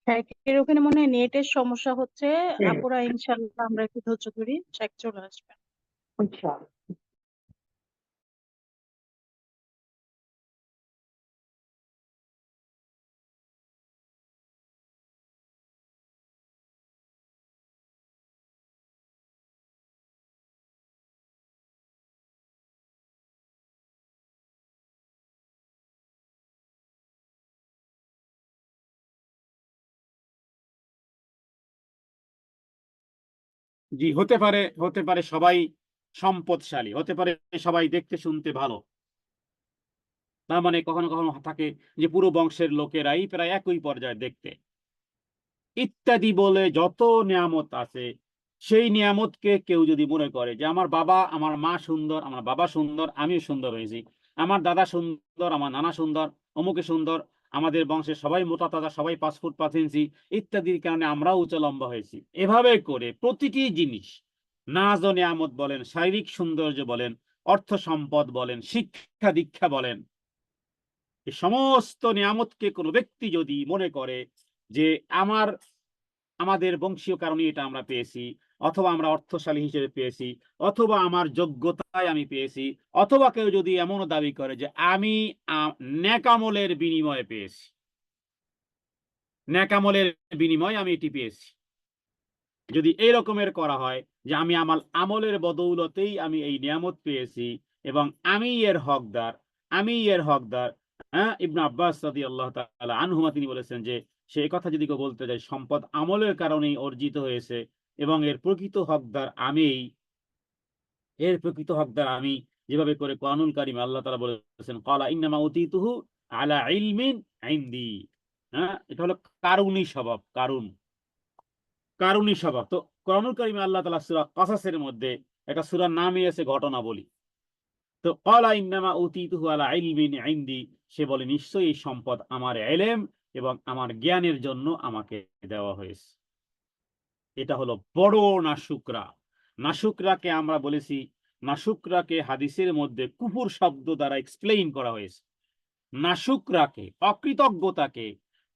শাইখের ওখানে মনে হয় নেটের সমস্যা হচ্ছে। আপুরা ইনশাল্লাহ আমরা একটু ধৈর্য ধরি, শাইখ চলে আসবে। জি, হতে পারে সবাই সম্পদশালী, হতে পারে সবাই দেখতে শুনতে ভালো, তার মানে কখনো কখনো থাকে যে পুরো বংশের লোকেরাই প্রায় একই পর্যায়ে দেখতে, ইত্যাদি বলে যত নিয়ামত আছে, সেই নিয়ামতকে কেউ যদি মনে করে যে আমার মা সুন্দর, আমার বাবা সুন্দর, আমিও সুন্দর হয়েছি, আমার দাদা সুন্দর, আমার নানা সুন্দর, অমুকে সুন্দর, আমাদের বংশের সবাই মোটা তাজা, সবাই 5 ফুট 5 ইঞ্চি ইত্যাদির কারণে আমরাও উচ্চ লম্বা হয়েছি, এভাবে করে প্রতিটি জিনিস, নাজ ও নিয়ামত বলেন, শারীরিক সৌন্দর্য বলেন, অর্থ সম্পদ বলেন, শিক্ষা দীক্ষা বলেন, এই সমস্ত নিয়ামতকে কোনো ব্যক্তি যদি মনে করে যে আমার আমাদের বংশীয় কারণে এটা আমরা পেয়েছি, অথবা আমরা অর্থশালী হিসেবে পেয়েছি, অথবা আমার যোগ্যতায় আমি পেয়েছি, অথবা কেউ যদি এমনও দাবি করে যে আমি নেকামলের বিনিময়ে পেয়েছি, নেকামলের বিনিময়ে আমি এটি পেয়েছি, যদি এই রকমের করা হয় যে আমি আমার আমলের বদৌলতেই আমি এই নিয়ামত পেয়েছি এবং আমি এর হকদার। হ্যাঁ, ইবনে আব্বাস রাদিয়াল্লাহু তাআলা আনহুমা তিনি বলেছেন যে সেই কথা যদি কেউ বলতে যায় সম্পদ আমলের কারণেই অর্জিত হয়েছে এবং এর প্রকৃত হকদার আমি, যেভাবে করে কোরআনুল কারীমে আল্লাহ তাআলা বলেছেন ক্বালা ইন্নামা উতীতুহু আলা ইলমিন ইনদি। এটা হলো কারুনী স্বভাব, কারুনী স্বভাব। তো কোরআনুল কারীমে আল্লাহ তাআলা সূরা কাসাসের মধ্যে একটা সূরার নামই আছে ঘটনাবলী। তো ক্বালা ইন্নামা উতীতুহু আলা ইলমিন ইনদি, সে বলে নিশ্চয়ই এই সম্পদ আমার ইলম এবং আমার জ্ঞানের জন্য আমাকে দেওয়া হয়েছে। এটা হলো বড় নাশুকরা। নাশুকরাকে আমরা বলেছি, নাশুকরাকে হাদিসের মধ্যে কুফর শব্দ দ্বারা এক্সপ্লেইন করা হয়েছে। নাশুকরাকে, অকৃতজ্ঞতাকে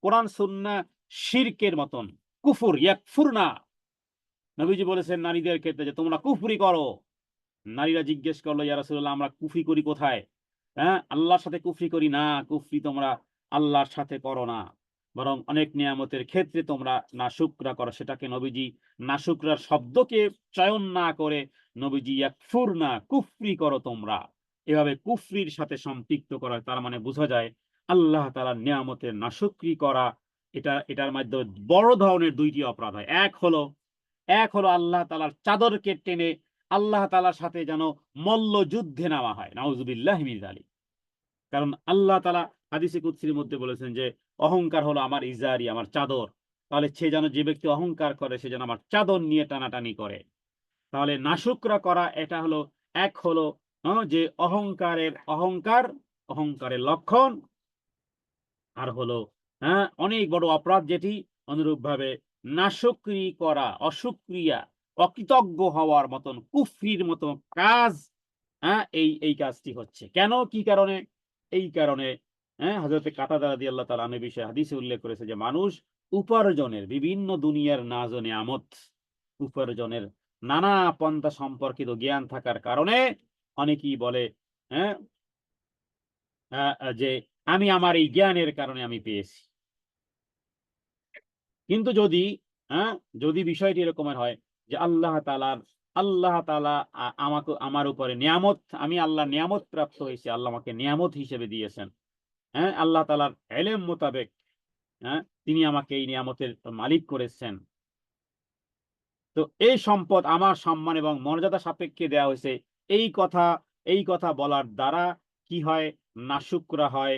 কোরআন সুন্নাহ শিরকের মতন কুফর ইয়াকফুরনা, নবীজি বলেছেন নারীদের ক্ষেত্রে যে তোমরা কুফরি করো। নারীরা জিজ্ঞেস করলো, ইয়া রাসূলুল্লাহ আমরা কুফরি করি কোথায়? আল্লাহর সাথে কুফরি করি না। কুফরি তোমরা আল্লাহর সাথে করো না, বরং অনেক নিয়ামতের ক্ষেত্রে তোমরা নাশুকরা করো। সেটাকে নবীজি নাশুকরার শব্দকে চয়ন না করে নবীজি ইয়াকফুরনা, কুফরি করো তোমরা, এভাবে কুফরির সাথে সম্পৃক্ত করা। তার মানে বোঝা যায় আল্লাহ তাআলার নিয়ামতের নাশুকরি করা, এটার মাধ্যমে বড় ধরনের দুইটি অপরাধ হয়। এক হলো আল্লাহ তাআলার চাদরকে টেনে আল্লাহ তাআলার সাথে যেন মল্ল যুদ্ধে নেওয়া হয়, নাউযুবিল্লাহি মিন যালিক। কারণ আল্লাহ তাআলা হাদিসে কুদসির মধ্যে বলেছেন যে অহংকার হলো আমার ইজারি, আমার চাদর। তাহলে যে ব্যক্তি অহংকার করে সে যেন আমার চাদর নিয়ে টানাটানি করে। তাহলে নাশুকরা করা এটা হলো, এক হলো যে অহংকারের লক্ষণ, আর হলো অনেক বড় অপরাধ যেটি অনুরূপভাবে নাশুকরি করা, অশুকরিয়া, অকৃতজ্ঞ হওয়ার মতন কুফরির মতো কাজ। এই কাজটি হচ্ছে কেন, কি কারণে? এই কারণে হযরতে কাতাদা রাদিয়াল্লাহু তাআলা আনহু বিষয়ে হাদিসে উল্লেখ করেছে যে মানুষ উপার্জনের বিভিন্ন দুনিয়ার নাজ ও নিয়ামত, উপার্জনের নানা পন্থা সম্পর্কিত জ্ঞান থাকার কারণে অনেকেই বলে হ্যাঁ যে আমি আমার এই জ্ঞানের কারণে আমি পেয়েছি। কিন্তু হ্যাঁ যদি বিষয়টি এরকমের হয় যে আল্লাহ তাআলা আমাকে, আমার উপরে নিয়ামত, আমি আল্লাহ নিয়ামত প্রাপ্ত হয়েছি, আল্লাহ আমাকে নিয়ামত হিসেবে দিয়েছেন। আল্লাহ তাআলার ইলম মোতাবেক তিনি আমাকে এই নিয়ামতের মালিক করেছেন। তো এই সম্পদ আমার সম্মান এবং মর্যাদা সাপেক্ষে দেওয়া হয়েছে। এই কথা এই কথা বলার দ্বারা কি হয়? নাশুকরা হয়,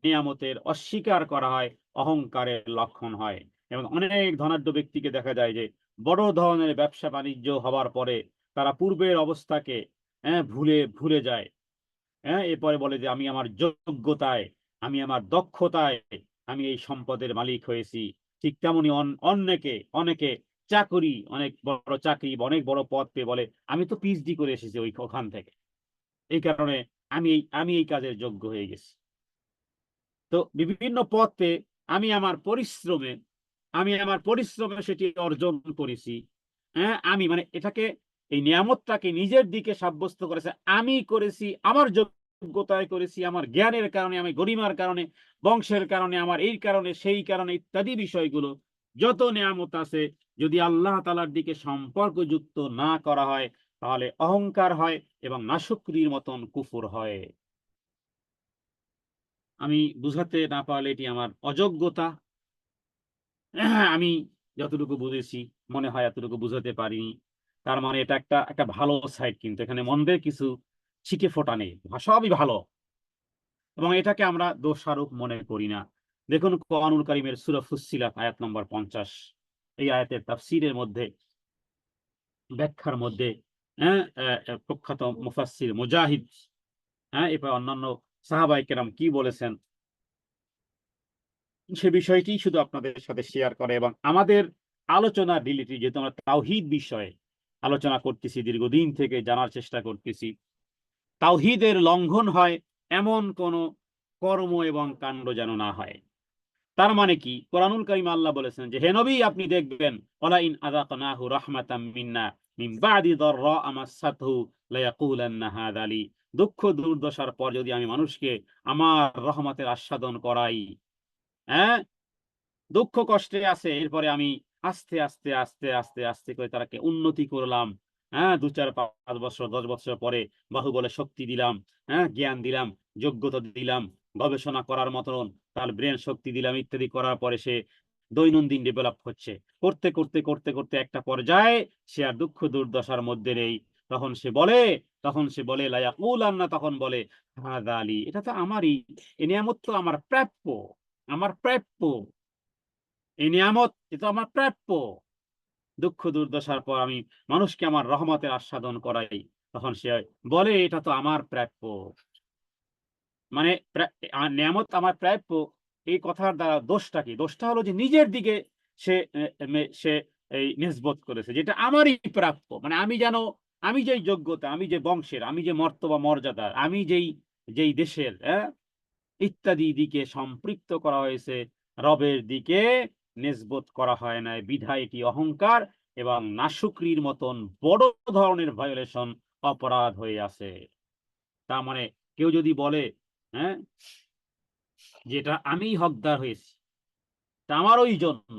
নিয়ামতের অস্বীকার করা হয়, অহংকারের লক্ষণ হয়। এবং অনেক ধনাঢ্য ব্যক্তিকে দেখা যায় যে বড় ধরনের ব্যবসা বাণিজ্য হবার পরে তারা পূর্বের অবস্থাকে ভুলে যায়। এরপরে বলে যে আমি আমার যোগ্যতায়, আমি আমার দক্ষতায় আমি এই সম্পদের মালিক হয়েছি। ঠিক তেমনি অনেকে অনেক বড় চাকরি বা অনেক বড় পদ পেয়ে বলে আমি তো পিএইচডি করে এসেছি ওখান থেকে, এই কারণে আমি এই কাজের যোগ্য হয়ে গেছি। তো বিভিন্ন পদ পেয়ে আমি আমার পরিশ্রমে সেটি অর্জন করেছি। আমি মানে এটাকে, এই নিয়ামতটাকে নিজের দিকে সাব্যস্ত করেছে, আমি করেছি, আমার যোগ্যতায় করেছি, আমার জ্ঞানের কারণে, আমি গরিমার কারণে, বংশের কারণে, আমার এই কারণে সেই কারণে ইত্যাদি বিষয়গুলো যত নিয়ামত আছে, যদি আল্লাহ তাআলার দিকে সম্পর্কযুক্ত না করা হয় তাহলে অহংকার হয় এবং নাশুকরির মতন কুফর হয়। আমি বুঝাতে না পারলে এটি আমার অযোগ্যতা। আমি যতটুকু বুঝেছি মনে হয় এতটুকু বুঝাতে পারিনি। তার মানে এটা একটা ভালো সাইড, কিন্তু এখানে মন্দের কিছু ছিটে ফোঁটা নেই, সবই ভালো এবং এটাকে আমরা দোষারোপ মনে করি না। দেখুন কোরআনুল কারীমের সূরা ফুসসিলাত আয়াত নম্বর 50, এই আয়াতের তাফসীরের মধ্যে, ব্যাখ্যার মধ্যে প্রখ্যাত মুফাসসির মুজাহিদ এরপর অন্যান্য সাহাবায়ে কেরাম কি বলেছেন সে বিষয়টি শুধু আপনাদের সাথে শেয়ার করে এবং আমাদের আলোচনা রিলেটেড, যেহেতু আমরা তাওহীদ বিষয়ে আলোচনা করতেছি, দীর্ঘদিন থেকে জানার চেষ্টা করতেছি, তাওহীদের লঙ্ঘন হয় এমন কোন কর্ম এবং কাণ্ড যেন না হয়। তার মানে কি? কোরআনুল কারীমে আল্লাহ বলেছেন যে হে নবী আপনি দেখবেন ওয়ালা ইন আযাকনাহু রাহমাতাম মিন্না মিন বাদি দাররা আমাসসাতহু লায়াকুলান্না হাযা লি, দুঃখ দুর্দশার পর যদি আমি মানুষকে আমার রহমতের আস্বাদন করাই, হ্যাঁ দুঃখ কষ্টে আছে, এরপরে আমি আস্তে আস্তে আস্তে আস্তে আস্তে করে তাকে উন্নতি করলাম। 2-4-5 বছর 10 বছর পরে বাহুবলে শক্তি দিলাম, জ্ঞান দিলাম, যোগ্যতা দিলাম, গবেষণা করার মতন তার ব্রেন শক্তি দিলাম ইত্যাদি করার পরে সে দৈনন্দিন ডেভেলপ হচ্ছে, করতে করতে করতে করতে একটা পর্যায়ে সে আর দুঃখ দুর্দশার মধ্যে নেই, তখন সে বলে লায়াকুলান্না, তখন বলে হাযা আলী, এটা তো আমারই, এই নিয়ামত তো আমার প্রাপ্য, আমার প্রাপ্য, এই নিয়ামত এটা আমার প্রাপ্য। দুঃখ দুর্দশার পর আমি মানুষকে আমার রহমতের আস্বাদন করাই, তখন সে বলে এটা তো আমার প্রাপ্য। মানে নিয়ামত আমার প্রাপ্য, এই কথার দ্বারা দোষটা কি? দোষটা হলো যে নিজের দিকে সে সে এই নিসবত করেছে, যেটা আমারই প্রাপ্য। মানে আমি যেই যোগ্যতা, আমি যে বংশের, আমি যে মর্তবা মর্যাদার, আমি যেই দেশের, ইত্যাদি দিকে সম্পৃক্ত করা হয়েছে, রবের দিকে নিসবত করা হয় নাই, বিধায় এটি অহংকার এবং নাশুকরির মতন বড় ধরনের ভায়োলেশন, অপরাধ হয়ে আছে। তার মানে কেউ যদি বলে, হ্যাঁ, যেটা আমিই হকদার হয়েছি, তা আমারই জন্য,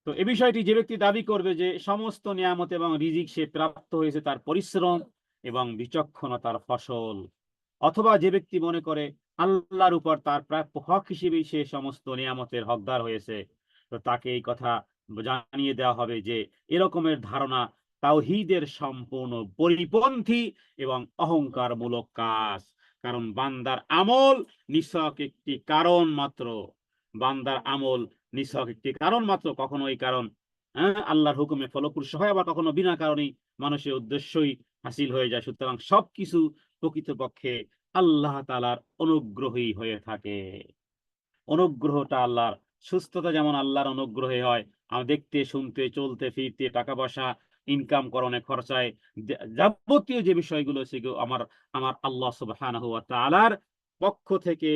তো এ বিষয়টি যে ব্যক্তি দাবি করবে যে সমস্ত নিয়ামত এবং রিজিক সে প্রাপ্ত হয়েছে তার পরিশ্রম এবং বিচক্ষণতার ফসল, অথবা যে ব্যক্তি মনে করে আল্লাহর উপর তার প্রাপ্য হক হিসেবেই সে সমস্ত নিয়ামতের হকদার হয়েছে, তো তাকে এই কথা জানিয়ে দেওয়া হবে যে এরকমের ধারণা তাওহীদের সম্পূর্ণ পরিপন্থী এবং অহংকারমূলক কাজ। কারণ বান্দার আমল নিছক একটি কারণ মাত্র, বান্দার আমল নিছক একটি কারণ মাত্র, কখনো এই কারণ আল্লাহর হুকুমে ফলপ্রসূ হয়, আবার কখনো বিনা কারণেই মানুষের উদ্দেশ্যই হাসিল হয়ে যায়। সুতরাং সবকিছু প্রকৃতপক্ষে আল্লাহ তাআলার অনুগ্রহই হয়ে থাকে। অনুগ্রহটা আল্লাহর, সুস্থতা যেমন আল্লাহর অনুগ্রহে হয়, দেখতে শুনতে চলতে ফিরতে টাকা পয়সা ইনকাম করণে খরচায় যাবতীয় যে বিষয়গুলো সেগুলো আমার আমার আল্লাহ সুবহানাহু ওয়া তাআলার পক্ষ থেকে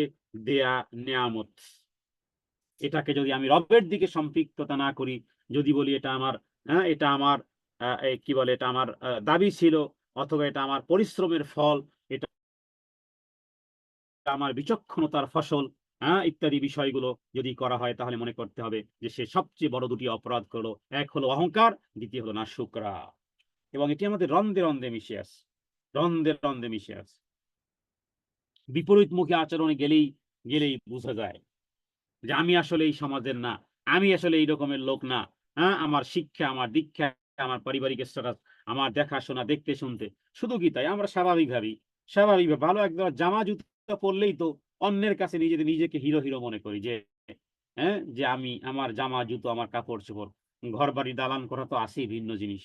দেয়া নিয়ামত। এটাকে যদি আমি রবের দিকে সম্পৃক্ততা না করি, যদি বলি এটা আমার, এটা আমার কি বলে, এটা আমার দাবি ছিল, অথবা এটা আমার পরিশ্রমের ফল, এটা আমার বিচক্ষণতার ফসল, ইত্যাদি বিষয়গুলো যদি করা হয়, তাহলে মনে করতে হবে যে সে সবচেয়ে বড় দুটি অপরাধ করলো। এক হলো অহংকার, দ্বিতীয় হলো নাশুকরা। এবং এটি আমাদের রন্ধে রন্ধে মিশে আছে, রন্ধে রন্ধে মিশে আছে। বিপরীতমুখী আচরণে গেলেই বোঝা যায় যে আমি আসলে এই সমাজের না, আমি আসলে এই রকমের লোক না। আমার শিক্ষা, আমার দীক্ষা, আমার পারিবারিক স্ট্যাটাস, আমার দেখাশোনা, দেখতে শুনতে, শুধু কি তাই, আমরা স্বাভাবিকভাবে ভালো একদম জামা জুতা পরলেই তো অন্যের কাছে নিজেকে হিরো হিরো মনে করি, যে আমি, আমার জামা জুতো, আমার কাপড় চোপড়, ঘর বাড়ি দালান করা তো আছেই ভিন্ন জিনিস।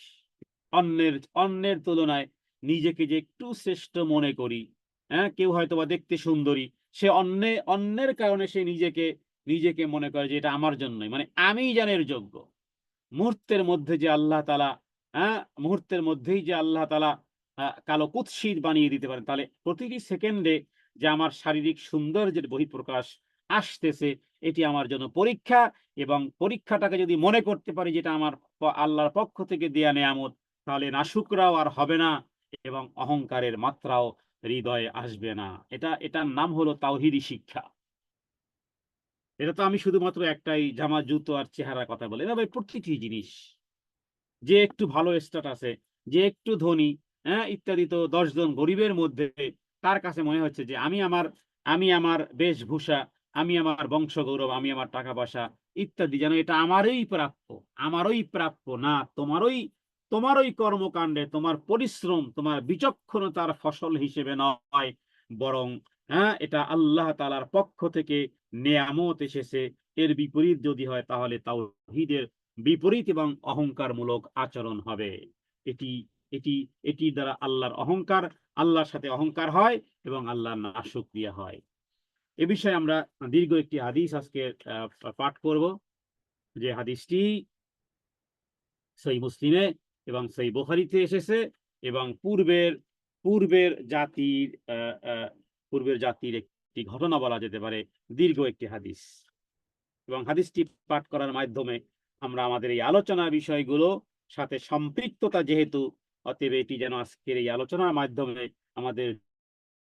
অন্যের অন্যের তুলনায় নিজেকে যে একটু শ্রেষ্ঠ মনে করি, কেউ হয়তো বা দেখতে সুন্দরী, সে অন্যের কারণে সে নিজেকে মনে করে যে এটা আমার জন্যই, মানে আমিই যেন এর যোগ্য। মুহূর্তের মধ্যে যে আল্লাহ তাআলা, মুহূর্তের মধ্যেই যে আল্লাহ তাআলা কালো কুৎসিত বানিয়ে দিতে পারেন, তাহলে প্রতিটি সেকেন্ডে যে আমার শারীরিক সৌন্দর্যের বহিঃপ্রকাশ আসতেছে, এটি আমার জন্য পরীক্ষা। এবং পরীক্ষাটাকে যদি মনে করতে পারি যেটা আমার আল্লাহর পক্ষ থেকে দেয়া নেয়ামত, তাহলে নাশুকরাও আর হবে না এবং অহংকারের মাত্রাও হৃদয়ে আসবে না। এটার নাম হলো তাওহীদি শিক্ষা। এটা তো আমি শুধুমাত্র একটাই জামা জুতো আর চেহারার কথা বলি না ভাই, প্রতিটি জিনিস। যে একটু ভালো স্ট্যাটাসে, যে একটু ধনী, ইত্যাদি, তো ১০ জন গরিবের মধ্যে তার কাছে মনে হচ্ছে যে আমি আমার বেশভূষা, আমি আমার বংশগৌরব, আমি আমার টাকা পয়সা ইত্যাদি, যেন এটা আমারই প্রাপ্য না, তোমারই কর্মকাণ্ডে, তোমার পরিশ্রম, তোমার বিচক্ষণতার ফসল হিসেবে নয়, বরং এটা আল্লাহ তাআলার পক্ষ থেকে নেয়ামত এসেছে। এর বিপরীত যদি হয়, তাহলে তাওহীদের বিপরীত এবং অহংকারমূলক আচরণ হবে। এটি এটি এটির দ্বারা আল্লাহর সাথে অহংকার হয় এবং আল্লাহর নাশুকরিয়া হয়। এ বিষয়ে আমরা দীর্ঘ একটি হাদিস আজকে পাঠ করব, যে হাদিসটি সহিহ মুসলিমে এবং সহিহ বুখারীতে এসেছে, এবং পূর্বের জাতির আহ, আহ, পূর্বের জাতির একটি ঘটনা বলা যেতে পারে, দীর্ঘ একটি হাদিস। এবং হাদিসটি পাঠ করার মাধ্যমে আমরা আমাদের এই আলোচনার বিষয়গুলো সাথে সম্পৃক্ততা, যেহেতু, অতএব এটি যেন আজকের এই আলোচনার মাধ্যমে আমাদের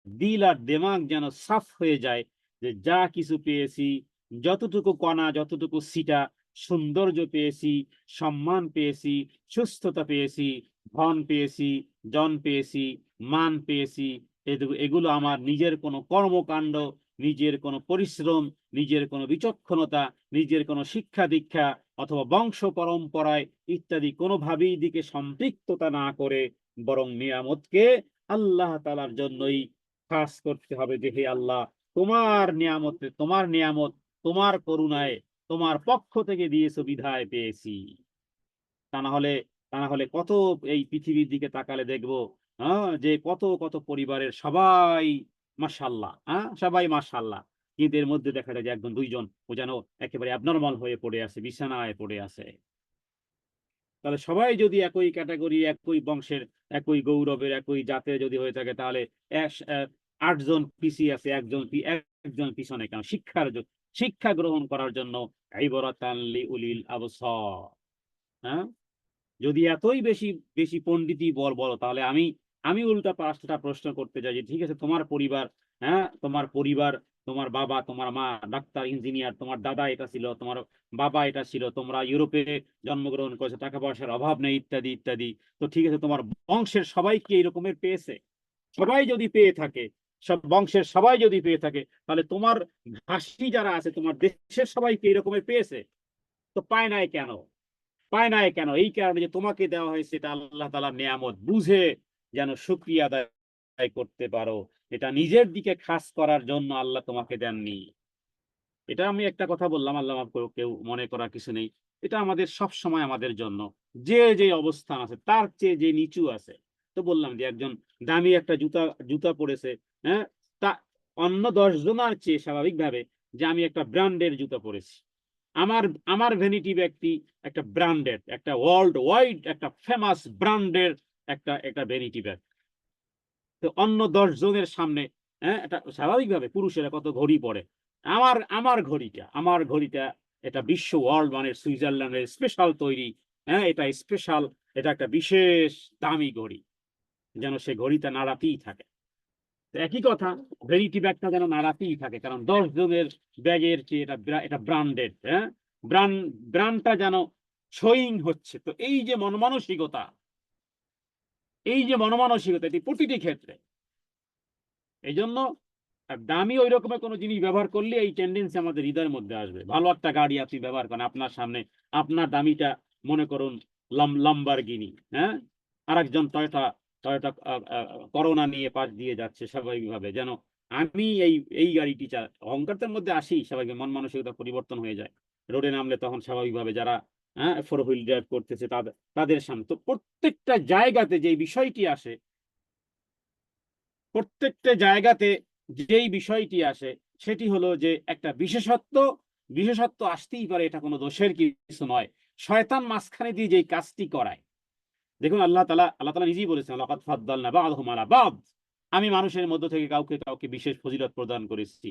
দিল আর দেমাগ যেন সাফ হয়ে যায়, যে যা কিছু পেয়েছি, যতটুকু কণা, যতটুকু সিটা সৌন্দর্য পেয়েছি, সম্মান পেয়েছি, সুস্থতা পেয়েছি, ধন পেয়েছি, জন পেয়েছি, মান পেয়েছি, এগুলো আমার নিজের কোনো কর্মকাণ্ড, নিজের কোনো পরিশ্রম, নিজের কোনো বিচক্ষণতা, নিজের কোনো শিক্ষা দীক্ষা, অথবা বংশ পরম্পরায় ইত্যাদি কোনোভাবেই দিকে সম্পৃক্ততা না করে বরং নিয়ামতকে আল্লাহ তাআলার জন্যই খাস করতে হবে যে হে আল্লাহ, তোমার নিয়ামত তোমার করুণায় তোমার পক্ষ থেকে দিয়েছো বিধায় পেয়েছি। তা না হলে তা না হলে কত এই পৃথিবীর দিকে তাকালে দেখবো যে কত কত পরিবারের সবাই মাশাআল্লাহ, সবাই মাশাআল্লাহ, কিন্তু এর মধ্যে দেখা যায় যে একজন দুইজন ও যেন একেবারে অ্যাবনর্মাল হয়ে পড়ে আছে, বিছানায় পড়ে আছে। তাহলে সবাই যদি একই ক্যাটাগরি, একই বংশের, একই গৌরবের, একই জাতের যদি হয়ে থাকে, তাহলে 8 জন পিছিয়ে আছে, একজন পিছনে কেন? শিক্ষা গ্রহণ করার জন্য ইবরাতান লিউলিল আবসার। হ্যাঁ, যদি এতই বেশি বেশি পণ্ডিতি বলো, তাহলে আমি আমি উল্টা পাঁচটা প্রশ্ন করতে চাই যে ঠিক আছে, তোমার পরিবার, তোমার বাবা তোমার মা ডাক্তার ইঞ্জিনিয়ার, তোমার দাদা এটা ছিল, তোমার বাবা এটা ছিল, তোমরা ইউরোপে জন্মগ্রহণ করেছো, টাকা পয়সার অভাব নেই, ইত্যাদি ইত্যাদি। তো ঠিক আছে, তোমার বংশের সবাই কি এরকমের পেয়েছে? সবাই যদি পেয়ে থাকে, সব বংশের সবাই যদি পেয়ে থাকে, তাহলে তোমার ভাষী যারা আছে তোমার দেশের সবাই কি এরকমের পেয়েছে? তো পায় নাই কেন? এই কারণে যে তোমাকে দেওয়া হয়েছে এটা আল্লাহ তাআলার নিয়ামত, বুঝে যেন শুকরিয়া আদায় করতে পারো। এটা নিজের দিকে খাস করার জন্য আল্লাহ তোমাকে দেননি। এটা আমি একটা কথা বললাম, আল্লাহ মাফ করুক, কেউ মনে করার কিছু নেই। এটা আমাদের সব সময় আমাদের জন্য, যে যে অবস্থান আছে তার চেয়ে যে নিচু আছে। তো বললাম যে একজন দামি একটা জুতা জুতা পরেছে, হ্যাঁ, তা অন্য 10 জনের চেয়ে স্বাভাবিকভাবে যে আমি একটা ব্র্যান্ডের জুতা পরেছি, আমার আমার ভ্যানিটি ব্যক্তি একটা ব্র্যান্ডেড, একটা ওয়ার্ল্ড ওয়াইড, একটা ফেমাস ব্র্যান্ডের একটা একটা ভ্যানিটি ব্যাগ। তো অন্য 10 জনের সামনে, এটা স্বাভাবিকভাবে পুরুষেরা কত ঘড়ি পরে, আমার ঘড়িটা এটা বিশ্ব ওয়ার্ল্ড মানের সুইজারল্যান্ডের স্পেশাল তৈরি। এটা স্পেশাল, এটা একটা বিশেষ দামি ঘড়ি, যেন সে ঘড়িটা নাড়াতেই থাকে। তো একই কথা, ভ্যানিটি ব্যাগটা যেন নাড়াতেই থাকে, কারণ 10 জনের ব্যাগের চেয়ে এটা ব্র্যান্ডেড। ব্র্যান্ডটা যেন শোয়িং হচ্ছে। তো এই যে মনোমানসিকতা এটি প্রতিটি ক্ষেত্রে। এই জন্য দামি ওই রকমের কোনো জিনিস ব্যবহার করলে এই টেন্ডেন্সি আমাদের হৃদয়ের মধ্যে আসবে। ভালো একটা গাড়ি আপনি ব্যবহার করেন, আপনার সামনে আপনার দামিটা মনে করুন লাম্বরগিনি, আরেকজন টয়োটা টয়োটা করোনা নিয়ে পাশ দিয়ে যাচ্ছে, স্বাভাবিকভাবে যেন আমি এই গাড়িটি অহংকারটার মধ্যে আসি, স্বাভাবিক মন মানসিকতা পরিবর্তন হয়ে যায়। রোডে নামলে তখন স্বাভাবিকভাবে যারা 4 হুইল ড্রাইভ করতেছে তাদের সামনে তো প্রত্যেকটা জায়গাতে যে বিষয়টি আসে, প্রত্যেকটা জায়গাতে যেই বিষয়টি আসে সেটি হলো যে একটা বিশেষত্ব আসতেই পারে, এটা কোনো দোষের কিছু নয়। শয়তান মাঝখানে দিয়ে যেই কাজটি করায়, দেখুন আল্লাহ তাআলা নিজেই বলেছেন, লাকাদ ফাদ্দালনা বা'দহুম আলা বা'দ, আমি মানুষের মধ্য থেকে কাউকে কাউকে বিশেষ ফজিলত প্রদান করেছি।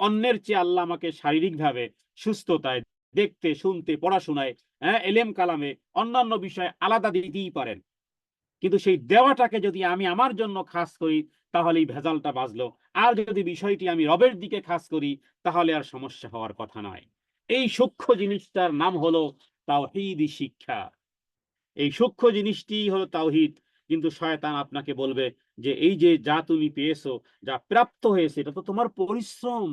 অন্যের চেয়ে আল্লাহ আমাকে শারীরিকভাবে সুস্থতায়, দেখতে শুনতে পড়াশোনায়, এলেম কালামে, অন্যান্য বিষয়ে আলাদা দিতেই পারেন, কিন্তু সেই দেওয়াটাকে যদি আমি আমার জন্য খাস করি তাহলেই ভেজালটা বাজলো। আর যদি বিষয়টি আমি রবের দিকে খাস করি তাহলে আর সমস্যা হওয়ার কথা নয়। এই সূক্ষ্ম জিনিসটার নাম হলো তাওহীদি শিক্ষা। এই সূক্ষ্ম জিনিসটি হলো তাওহীদ। কিন্তু শয়তান আপনাকে বলবে যে এই যে যা তুমি পেয়েছো, যা প্রাপ্ত হয়েছে, এটা তো তোমার পরিশ্রম,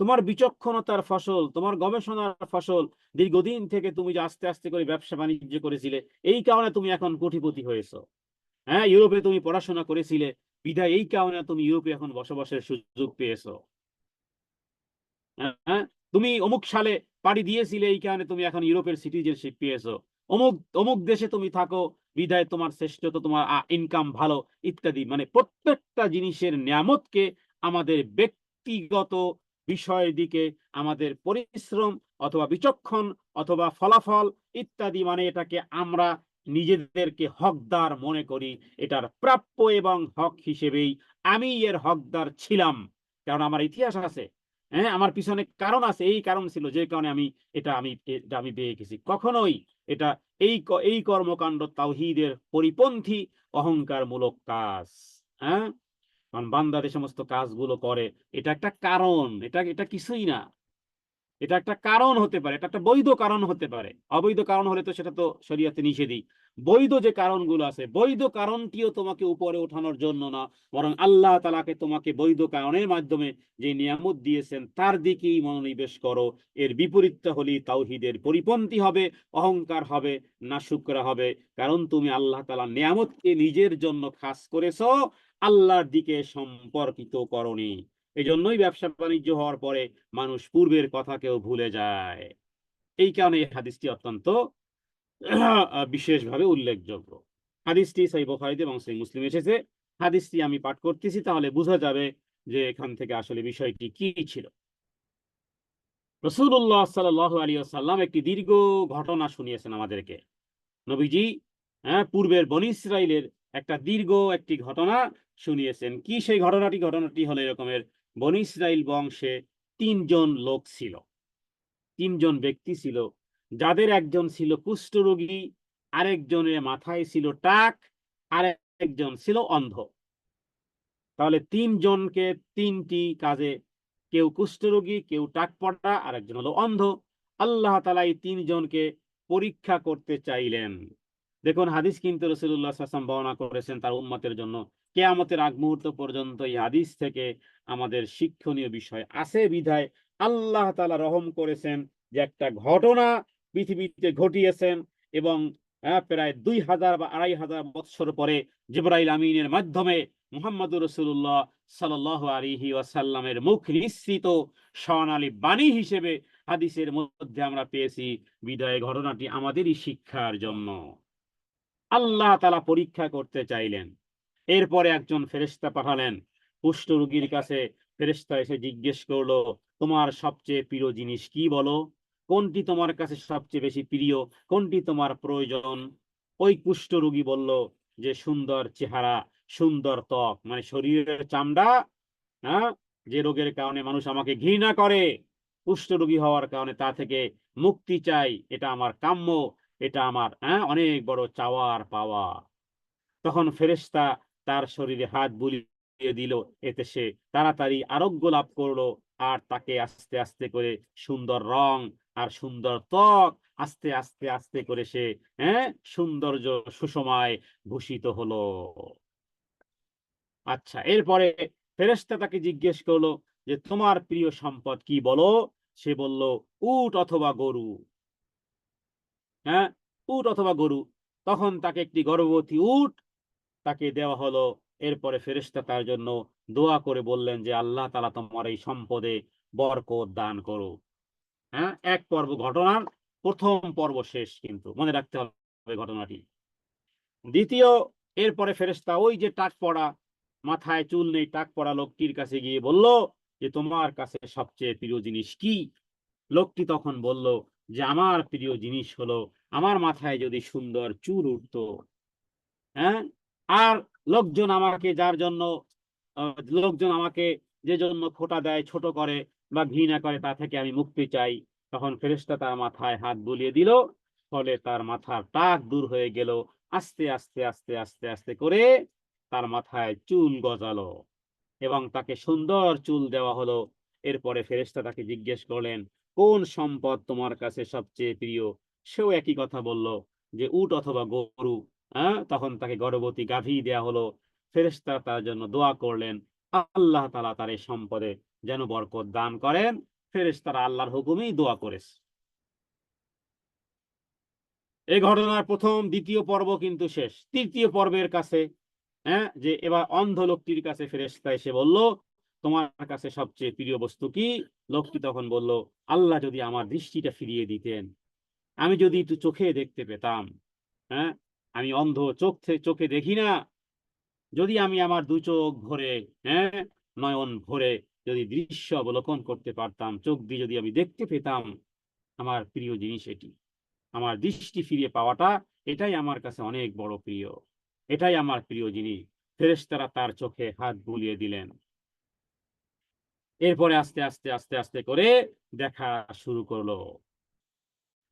তোমার বিচক্ষণতার ফসল, তোমার গবেষণার ফসল। দীর্ঘদিন থেকে তুমি যে আস্তে আস্তে করে ব্যবসা বাণিজ্য করেছিলে, এই কারণে তুমি এখন কোটিপতি হয়েছো। ইউরোপে তুমি পড়াশোনা করেছিলে, বিধায় এই কারণে তুমি ইউরোপে এখন বসবাসের সুযোগ পেয়েছো। হ্যাঁ, তুমি অমুক সালে পাড়ি দিয়েছিলে, এই কারণে তুমি এখন ইউরোপের সিটিজেনশিপ পেয়েছো। অমুক অমুক দেশে তুমি থাকো, বিধায় তোমার শ্রেষ্ঠতা, তোমার ইনকাম ভালো, ইত্যাদি। মানে প্রত্যেকটা জিনিসের নিয়ামতকে আমাদের ব্যক্তিগত বিষয়ের দিকে, আমাদের পরিশ্রম অথবা বিচক্ষণ অথবা ফলাফল ইত্যাদি, মানে এটাকে আমরা নিজেদেরকে হকদার মনে করি। এটার প্রাপ্য এবং হক হিসেবেই আমি এর হকদার ছিলাম, কারণ আমার ইতিহাস আছে, আমার পিছনে কারণ আছে, এই কারণ ছিল যে কারণে এটা আমি পেয়ে গেছি। কখনোই এটা এই কর্মকাণ্ড তাওহীদের পরিপন্থী অহংকারমূলক কাজ। হ্যাঁ, কারণ বান্দা যে সমস্ত কাজগুলো করে, এটা একটা কারণ, এটা কিছুই না। এটা একটা কারণ হতে পারে, এটা একটা বৈধ কারণ হতে পারে। অবৈধ কারণ হলে তো সেটা তো শরীয়তে নিষেধই। বৈধ যে কারণগুলো আছে, বৈধ কারণটিও তোমাকে উপরে ওঠানোর জন্য না, বরং আল্লাহ তাআলাকে তোমাকে বৈধ কারণের মাধ্যমে যে নিয়ামত দিয়েছেন তার দিকেই মনোনিবেশ করো। এর বিপরীতটা হলেই তাওহীদের পরিপন্থী হবে, অহংকার হবে, নাশুকরা হবে। কারণ তুমি আল্লাহ তাআলার নিয়ামতকে নিজের জন্য খাস করেছো, আল্লাহর দিকে সম্পর্কিত করনি। এই জন্যই ব্যবসা বাণিজ্য হওয়ার পরে মানুষ পূর্বের কথাকেও ভুলে যায়। এই কারণে এই হাদিসটি অত্যন্ত বিশেষভাবে উল্লেখযোগ্য। হাদিসটি সহিহ বুখারীতে এবং সহিহ মুসলিমে এসেছে। হাদিসটি আমি পাঠ করতেছি, তাহলে বোঝা যাবে যে এখান থেকে আসলে বিষয়টি কি ছিল। রাসূলুল্লাহ সাল্লাল্লাহু আলাইহি ওয়াসাল্লাম একটি দীর্ঘ ঘটনা শুনিয়েছেন আমাদেরকে। নবীজি পূর্বের বনী ইসরাইলের একটা দীর্ঘ একটি ঘটনা শুনিয়েছেন। কি সেই ঘটনাটি? ঘটনাটি হলো এরকমের: বনী ইসরাইল বংশে তিনজন লোক ছিল, তিনজন ব্যক্তি ছিল, যাদের একজন ছিল কুষ্ঠরোগী, আরেকজনের মাথায় ছিল টাক, আর একজন ছিল অন্ধ। তাহলে তিনজনকে তিনটি কাজে, কেউ কুষ্ঠরোগী, কেউ টাক পড়া, আর একজন হলো অন্ধ। আল্লাহ তাআলা এই তিনজনকে পরীক্ষা করতে চাইলেন। দেখুন, হাদিস কিন্তু রাসূলুল্লাহ সাল্লাল্লাহু আলাইহি ওয়াসাল্লাম বর্ণনা করেছেন তার উম্মতের জন্য। কিয়ামতের আগ মুহূর্ত পর্যন্ত এই হাদিস থেকে আমাদের শিক্ষণীয় বিষয় আছে বিধায় আল্লাহ তাআলা রহম করেছেন যে একটা ঘটনা পৃথিবীতে ঘটিয়েছেন, এবং প্রায় 2000 বা 2500 বৎসর পরে জিবরাইল আমিনের মাধ্যমে মুহাম্মদুর রাসূলুল্লাহ সাল্লাল্লাহু আলাইহি ওয়াসাল্লামের মুখ নিঃসৃত স্বর্ণালী বাণী হিসেবে হাদিসের মধ্যে আমরা পেয়েছি। বিদায় ঘটনাটি আমাদেরই শিক্ষার জন্য। আল্লাহ তাআলা পরীক্ষা করতে চাইলেন। এরপরে একজন ফেরেশতা পাঠালেন কুষ্ঠ রোগীর কাছে। ফেরেশতা এসে জিজ্ঞেস করলো, তোমার সবচেয়ে প্রিয় জিনিস কি বলো? কোনটি তোমার কাছে সবচেয়ে বেশি প্রিয়? কোনটি তোমার প্রয়োজন? ওই কুষ্ঠ রোগী বলল যে সুন্দর চেহারা, সুন্দর ত্বক, মানে শরীরের চামড়া, হ্যাঁ, যে রোগের কারণে মানুষ আমাকে ঘৃণা করে, কুষ্ঠরোগী হওয়ার কারণে তা থেকে মুক্তি চাই, এটা আমার কাম্য, এটা আমার অনেক বড় চাওয়ার পাওয়া। তখন ফেরেশতা তার শরীরে হাত বুলিয়ে দিল, এতে সে তাড়াতাড়ি আরোগ্য লাভ করলো, আর তাকে আস্তে আস্তে করে সুন্দর রং আর সুন্দর ত্বক, আস্তে আস্তে আস্তে করে সে সৌন্দর্য সুষমায় ভূষিত হলো। আচ্ছা, এরপরে ফেরেশতা তাকে জিজ্ঞেস করলো যে তোমার প্রিয় সম্পদ কি বলো? সে বলল উট অথবা গরু। হ্যাঁ, উট অথবা গরু। তখন তাকে একটি গর্ভবতী উট তাকে দেওয়া হলো। এরপরে ফেরেশতা তার জন্য দোয়া করে বললেন যে আল্লাহ তাআলা তোমার এই সম্পদে বরকত দান করো। এক পর্ব, ঘটনার প্রথম পর্ব শেষ, কিন্তু মনে রাখতে হবে ঘটনাটি। দ্বিতীয়, এরপরে ফেরেশতা ওই যে টাক পড়া, মাথায় চুল নেই, টাক পড়া লোকটির কাছে গিয়ে বলল যে তোমার কাছে সবচেয়ে প্রিয় জিনিস কি? লোকটি তখন বলল যে আমার প্রিয় জিনিস হলো আমার মাথায় যদি সুন্দর চুল উঠতো। হ্যাঁ, আর লোকজন আমাকে যার জন্য লোকজন আমাকে যে জন্য খোঁটা দেয়, ছোট করে বা ঘৃণা করে, তা থেকে আমি মুক্তি চাই। তখন ফেরেশতা তার মাথায় হাত বুলিয়ে দিল, ফলে তার মাথার টাক দূর হয়ে গেল। আস্তে আস্তে আস্তে আস্তে আস্তে করে তার মাথায় চুল গজালো এবং তাকে সুন্দর চুল দেওয়া হলো। এরপরে ফেরেশতা তাকে জিজ্ঞেস করলেন, কোন সম্পদ তোমার কাছে সবচেয়ে প্রিয়? সেও একই কথা বলল যে উট অথবা গরু। তখন তাকে গর্ভবতী গাভী দেয়া হলো। ফেরেশতা তার জন্য দোয়া করলেন, আল্লাহ তাআলা তার এই সম্পদে যেন বরকত দান করেন। ফেরেশতারা আল্লাহর হুকুমেই দোয়া করেছে। এই ঘটনার প্রথম দ্বিতীয় পর্ব কিন্তু শেষ। তৃতীয় পর্বের কাছে যে এবার অন্ধ লোকটির কাছে ফেরেশতা এসে বলল, তোমার কাছে সবচেয়ে প্রিয় বস্তু কি? লোকটি তখন বলল, আল্লাহ যদি আমার দৃষ্টিটা ফিরিয়ে দিতেন, আমি যদি একটু চোখে দেখতে পেতাম। হ্যাঁ, আমি অন্ধ, চোখে দেখি না। যদি আমি আমার দু চোখ ভরে, হ্যাঁ, নয়ন ভরে যদি দৃশ্য অবলোকন করতে পারতাম, চোখ দিয়ে যদি আমি দেখতে পেতাম, আমার প্রিয় জিনিস এটি। আমার দৃষ্টি ফিরে পাওয়াটা, এটাই আমার কাছে অনেক বড় প্রিয়, এটাই আমার প্রিয় জিনিস। ফেরেশতারা তার চোখে হাত বুলিয়ে দিলেন। এরপরে আস্তে আস্তে আস্তে আস্তে করে দেখা শুরু করলো।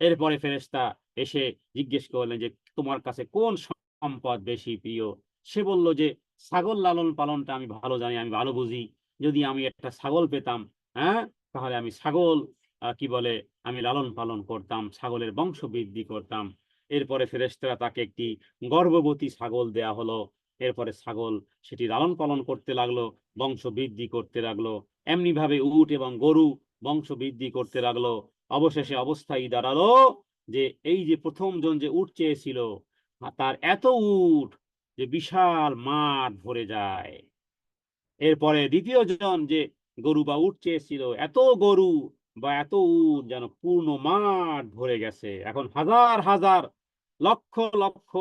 এরপরে ফেরেশতা এসে জিজ্ঞেস করলেন যে তোমার কাছে কোন সম্পদ বেশি প্রিয়? সে বলল যে ছাগল লালন পালনটা আমি ভালো জানি, আমি ভালো বুঝি। যদি আমি একটা ছাগল পেতাম, তাহলে আমি ছাগল কি বলে আমি লালন পালন করতাম, ছাগলের বংশ বৃদ্ধি করতাম। এরপরে ফেরেশতারা তাকে একটি গর্ভবতী ছাগল দেয়া হলো। এরপরে ছাগল সেটি লালন পালন করতে লাগলো, বংশ বৃদ্ধি করতে লাগলো। এমনি ভাবে উট এবং গরু বংশ বৃদ্ধি করতে লাগলো। অবশেষে অবস্থায় দাঁড়ালো যে এই যে প্রথম জন যে উট চেয়েছিল, তার এত উট যে বিশাল মাঠ ভরে যায়। এরপরে দ্বিতীয় জন যে গরু বা উট চেয়েছিল, এত গরু বা এত উট যেন পূর্ণ মাঠ ভরে গেছে। এখন হাজার হাজার লক্ষ লক্ষ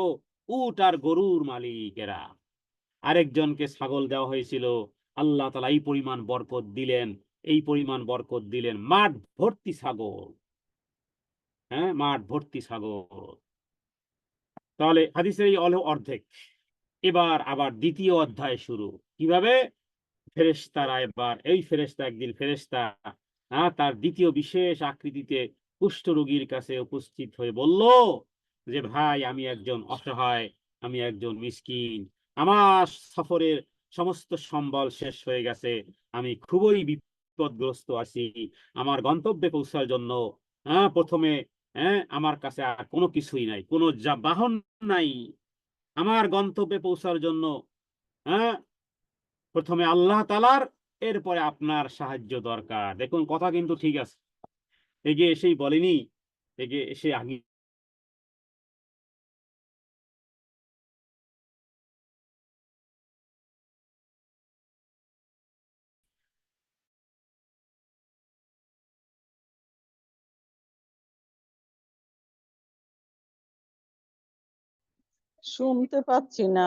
উট আর গরুর মালিকেরা। আরেকজনকে ছাগল দেওয়া হয়েছিল, আল্লাহ তাআলা এই পরিমাণ বরকত দিলেন, এই পরিমাণ বরকত দিলেন, মাঠ ভর্তি ছাগল। হ্যাঁ, মাঠ ভর্তি ছাগল। তাহলে হাদিসের এই হলো অর্ধেক। এবার আবার দ্বিতীয় অধ্যায় শুরু। কিভাবে? ফেরেশতারা এবার এই ফেরেশতা একদিন ফেরেশতা তার দ্বিতীয় বিশেষ আকৃতিতে কুষ্ঠরোগীর কাছে উপস্থিত হয়ে বলল যে ভাই, আমি একজন অসহায়, আমি একজন মিসকিন, আমার সফরের সমস্ত সম্বল শেষ হয়ে গেছে, আমি খুবই বিপদগ্রস্ত আছি, আমার গন্তব্যে পৌঁছার জন্য প্রথমে আমার কাছে আর কোনো কিছুই নাই, কোনো বাহন নাই। আমার গন্তব্যে পৌঁছার জন্য হ্যাঁ প্রথমে আল্লাহ তাআলার, এরপরে আপনার সাহায্য দরকার। দেখুন কথা কিন্তু ঠিক আছে, এগিয়ে এসেই বলেনি, এগিয়ে এসে আগে শুনতে পাচ্ছি না।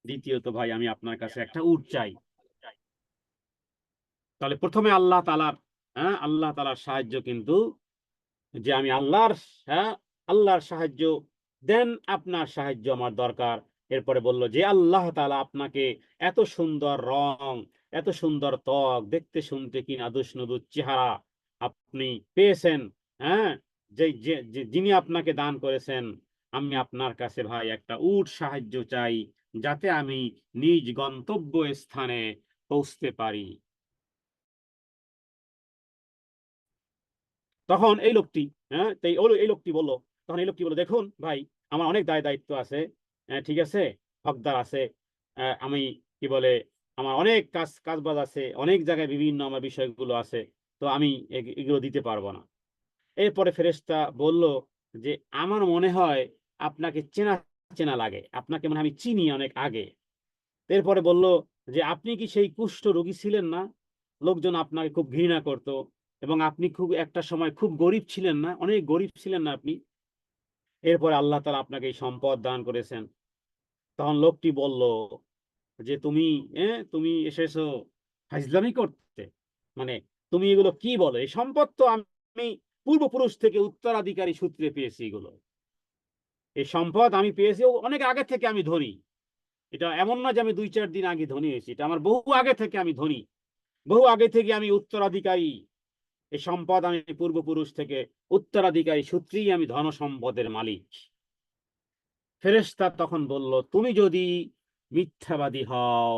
দ্বিতীয়ত ভাই, আমি আপনার কাছে একটা উট চাই। তাহলে প্রথমে আল্লাহ তাআলার আল্লাহ তাআলার সাহায্য, কিন্তু যে আমি আল্লাহর সাহায্য দেন, আপনার সাহায্য আমার দরকার। এরপরে বলল যে আল্লাহ তাআলা আপনাকে এত সুন্দর রং, এত সুন্দর ত্বক, দেখতে শুনতে কি নাদুস নুদুস চেহারা আপনি পেয়েছেন, হ্যাঁ, যিনি আপনাকে দান করেছেন, আমি আপনার কাছে ভাই একটা উট সাহায্য চাই, যাতে আমি নিজ গন্তব্য স্থানে পৌঁছতে পারি। তখন এই লোকটি এই লোকটি বলল, দেখুন ভাই, আমার অনেক দায়িত্ব আছে, ঠিক আছে, হকদার আছে, আমি কি বলে আমার অনেক কাজবাজ আছে, অনেক জায়গায় বিভিন্ন আমার বিষয়গুলো আছে, তো আমি এগুলো দিতে পারবো না। এরপরে ফেরেশতা বলল যে আমার মনে হয় আপনাকে চেনা চেনা লাগে, আপনাকে মনে হয় আমি চিনি অনেক আগে। এরপরে বলল যে আপনি কি সেই কুষ্ঠ রোগী ছিলেন না? লোকজন আপনাকে খুব ঘৃণা করত, এবং আপনি খুব একটা সময় খুব গরিব ছিলেন না? অনেক গরিব ছিলেন না আপনি? এরপরে আল্লাহ তাআলা আপনাকে এই সম্পদ দান করেছেন। তখন লোকটি বলল যে তুমি এসেছো ফাজলামি করতে, মানে তুমি এগুলো কি বলো? এই সম্পদ তো আমি পূর্বপুরুষ থেকে উত্তরাধিকারী সূত্রে পেয়েছি। এগুলো, এই সম্পদ আমি পেয়েছি অনেক আগে থেকে, আমি ধনী। এটা এমন না যে আমি 2-4 দিন আগে ধনী হয়েছি, এটা আমার বহু আগে থেকে আমি ধনী, বহু আগে থেকে আমি উত্তরাধিকারী। এই সম্পদ আমি পূর্বপুরুষ থেকে উত্তরাধিকারী সূত্রেই আমি ধন সম্পদের মালিক। ফেরেশতা তখন বলল, তুমি যদি মিথ্যাবাদী হও,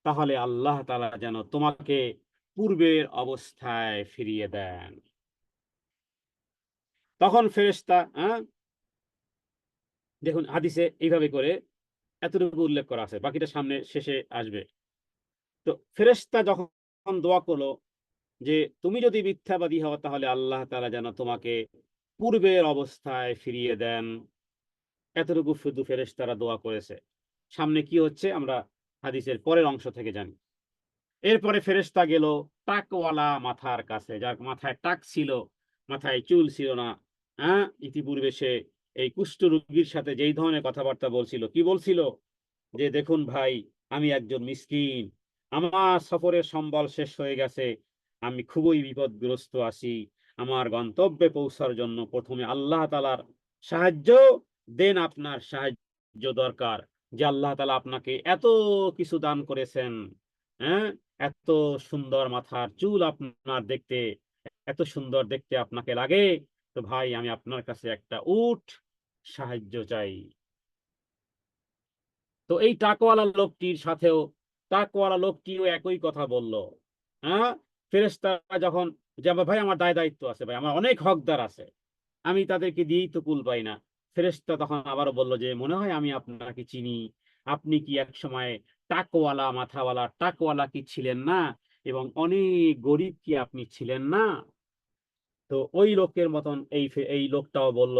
তাহলে আল্লাহ তাআলা যেন তোমাকে পূর্বের অবস্থায় ফিরিয়ে দেন। তখন ফেরেশতা দেখুন হাদিসে এইভাবে করে এতটুকু উল্লেখ করা আছে, বাকিটা সামনে শেষে আসবে। তো ফেরেশতা যখন দোয়া করলো যে তুমি যদি মিথ্যাবাদী হও, তাহলে আল্লাহ তাআলা যেন তোমাকে পূর্বের অবস্থায় ফিরিয়ে দেন, এতটুকু শুধু ফেরেশতারা দোয়া করেছে। সামনে কি হচ্ছে আমরা হাদিসের পরের অংশ থেকে জানি। এরপরে ফেরেশতা গেল টাকওয়ালা মাথার কাছে, যার মাথায় টাক ছিল, মাথায় চুল ছিল না। ইতিপূর্বে সে এই কুষ্ঠ রোগীর সাথে যেই ধরনের কথাবার্তা বলছিল, কি বলছিল? যে দেখুন ভাই, আমি একজন মিসকিন, আমার সফরের সম্বল শেষ হয়ে গেছে, আমি খুবই বিপদগ্রস্ত আছি, আমার গন্তব্যে পৌঁছার জন্য প্রথমে আল্লাহ তাআলার সাহায্য দেন, আপনার সাহায্য দরকার। যে আল্লাহ তাআলা আপনাকে এত কিছু দান করেছেন, হ্যাঁ, এত সুন্দর মাথার চুল আপনার দেখতে, এত সুন্দর দেখতে আপনাকে লাগে, তো ভাই আমি আপনার কাছে একটা উট সাহায্য চাই। তো এই টাকওয়ালা লোকটিও একই কথা বলল। হ্যাঁ, ফেরেশতারা যখন, যে ভাই আমার দায়িত্ব আছে, ভাই আমার অনেক হকদার আছে, আমি তাদেরকে দিয়েই তো কুল পাই না। ফেরেশতা তখন আবারও বলল যে মনে হয় আমি আপনাকে চিনি, আপনি কি এক সময় টাকওয়ালা মাথাওয়ালা টাকওয়ালা কি ছিলেন না, এবং অনেক গরিব কি আপনি ছিলেন না? তো ওই লোকের মতন এই লোকটাও বলল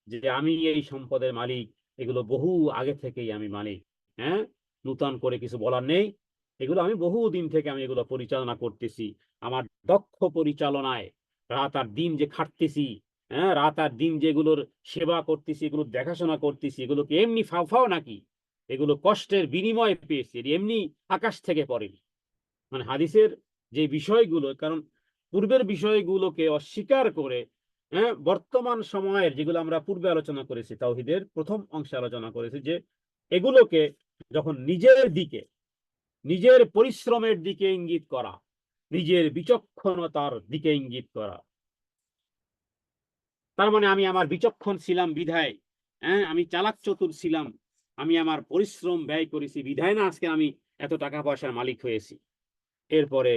যে আমি এই সম্পদের মালিক, এগুলো বহু আগে থেকেই আমি মালিক। হ্যাঁ, নূতন করে কিছু বলার নেই, এগুলো আমি বহু দিন থেকে আমি এগুলো পরিচালনা করতেছি। আমার দক্ষ পরিচালনায় রাত আর দিন যে খাটতেছি, হ্যাঁ, রাত আর দিন যেগুলোর সেবা করতেছি, এগুলো দেখাশোনা করতেছি, এগুলোকে এমনি ফাও ফাও নাকি? এগুলো কষ্টের বিনিময়ে পেয়েছি, এমনি আকাশ থেকে পড়েনি। মানে হাদিসের যে বিষয়গুলো, কারণ পূর্বের বিষয়গুলোকে অস্বীকার করে, হ্যাঁ, বর্তমান সময়ের যেগুলো আমরা পূর্বে আলোচনা করেছি, তাওহীদের প্রথম অংশে আলোচনা করেছি, যে এগুলোকে যখন নিজের দিকে, নিজের পরিশ্রমের দিকে ইঙ্গিত করা, নিজের বিচক্ষণতার দিকে ইঙ্গিত করা, তার মানে আমি আমার বিচক্ষণ ছিলাম বিধায়, হ্যাঁ, আমি চালাক চতুর ছিলাম, আমি আমার পরিশ্রম ব্যয় করেছি বিধায় না আজকে আমি এত টাকা পয়সার মালিক হয়েছি। এরপরে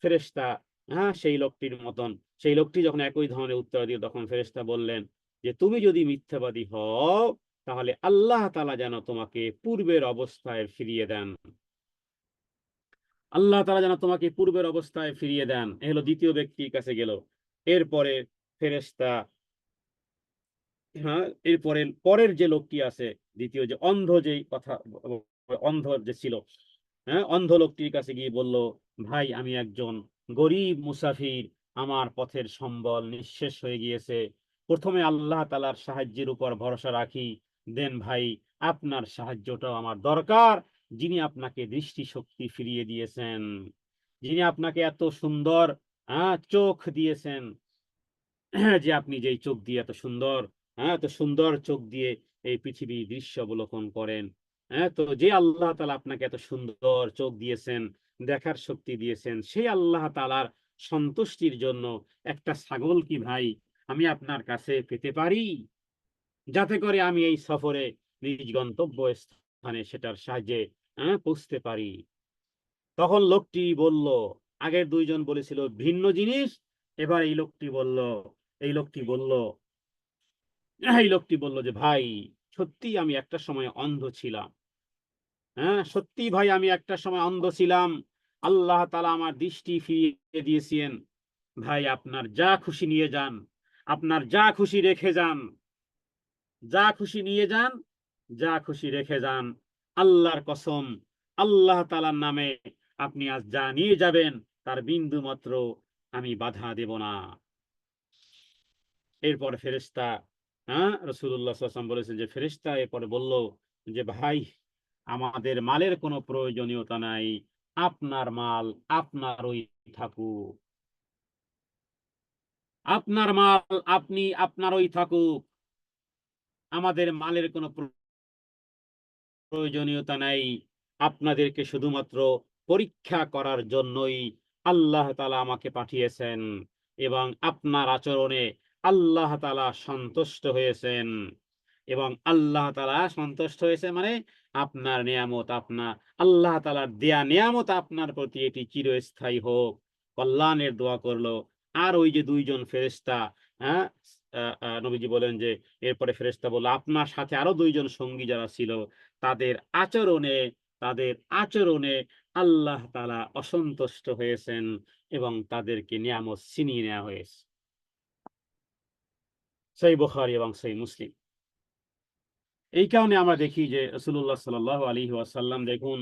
ফেরেশতা, হ্যাঁ, সেই লোকটির মতন, সেই লোকটি যখন একই ধরনের উত্তর দিল, তখন ফেরেশতা বললেন যে তুমি যদি মিথ্যাবাদী হও, তাহলে আল্লাহ তাআলা যেন তোমাকে পূর্বের অবস্থায় ফিরিয়ে দেন। আল্লাহ তাআলা যেন তোমাকে পূর্বের অবস্থায় ফিরিয়ে দেন। এ হলো দ্বিতীয় ব্যক্তির কাছে গেল। এরপরে ফেরেশতা, হ্যাঁ, এরপরে পরের যে লোকটি আছে, দ্বিতীয় যে অন্ধ, যেই কথা, অন্ধ যে ছিল, হ্যাঁ, অন্ধ লোকটির কাছে গিয়ে বলল, ভাই আমি একজন গরিব মুসাফির, আমার পথের সম্বল নিঃশেষ হয়ে গিয়েছে, প্রথমে আল্লাহ তাআলার সাহায্যের উপর ভরসা রাখি, দেন ভাই আপনার সাহায্যটাও আমার দরকার, যিনি আপনাকে দৃষ্টিশক্তি ফিরিয়ে দিয়েছেন, যিনি আপনাকে এত সুন্দর, হ্যাঁ, চোখ দিয়েছেন, যে আপনি যেই চোখ দিয়ে এত সুন্দর, হ্যাঁ, এত সুন্দর চোখ দিয়ে এই পৃথিবীর দৃশ্য অবলোকন করেন, হ্যাঁ, তো যে আল্লাহ তাআলা আপনাকে এত সুন্দর চোখ দিয়েছেন, দেখার শক্তি দিয়েছেন, সেই আল্লাহ তাআলার সন্তুষ্টির জন্য একটা ছাগল কি ভাই আমি আপনার কাছে পেতে পারি, যাতে করে আমি এই সফরে নিজ গন্তব্য স্থানে সেটার সাহায্যে, হ্যাঁ, পৌঁছতে পারি? তখন লোকটি বলল, আগের দুইজন বলেছিল ভিন্ন জিনিস, এবার এই লোকটি বলল, এই লোকটি বলল যে ভাই সত্যি আমি একটা সময় অন্ধ ছিলাম, হ্যাঁ, সত্যি ভাই আমি একটা সময় অন্ধ ছিলাম, আল্লাহ তাআলা আমার দৃষ্টি ফিরিয়ে দিয়েছেন, ভাই আপনার যা খুশি নিয়ে যান, আপনার যা খুশি রেখে যান, যা খুশি নিয়ে যান, যা খুশি রেখে যান, আল্লাহর কসম, আল্লাহ তাআলার নামে আপনি আজ যা নিয়ে যাবেন তার বিন্দু মাত্র আমি বাধা দেব না। এরপর ফেরেশতা, হ্যাঁ, রাসূলুল্লাহ সাল্লাল্লাহু আলাইহি ওয়াসাল্লাম বলেছেন যে ফেরেশতা এরপরে বলল যে ভাই আমাদের মালের কোনো প্রয়োজনীয়তা নাই, আপনার মাল আপনারই থাকুক, আপনার মাল আপনি আপনারই থাকুক, আমাদের মালের কোনো প্রয়োজনীয়তা নাই, আপনাদেরকে শুধুমাত্র পরীক্ষা করার জন্যই আল্লাহ তাআলা আমাকে পাঠিয়েছেন, এবং আপনার আচরণে আল্লাহ তাআলা সন্তুষ্ট হয়েছেন, এবং আল্লাহ তাআলা সন্তুষ্ট হয়েছে মানে আপনার নিয়ামত, আপনার আল্লাহ তাআলার দেয়া নিয়ামত আপনার প্রতি এটি চিরস্থায়ী হোক, কল্যাণের দোয়া করলো। আর ওই যে দুইজন ফেরেশতা, হ্যাঁ, নবীজি বলেন যে এরপরে ফেরেশতা বলল আপনার সাথে আরো দুইজন সঙ্গী যারা ছিল, তাদের আচরণে তাদের আচরণে আল্লাহ তাআলা অসন্তুষ্ট হয়েছেন, এবং তাদেরকে নিয়ামত ছিনিয়ে নেওয়া হয়েছে। সহিহ বুখারী এবং সহিহ মুসলিম। এই কারণে আমরা দেখি যে রাসূলুল্লাহ সাল্লাল্লাহু আলাইহি ওয়াসাল্লাম দেখুন,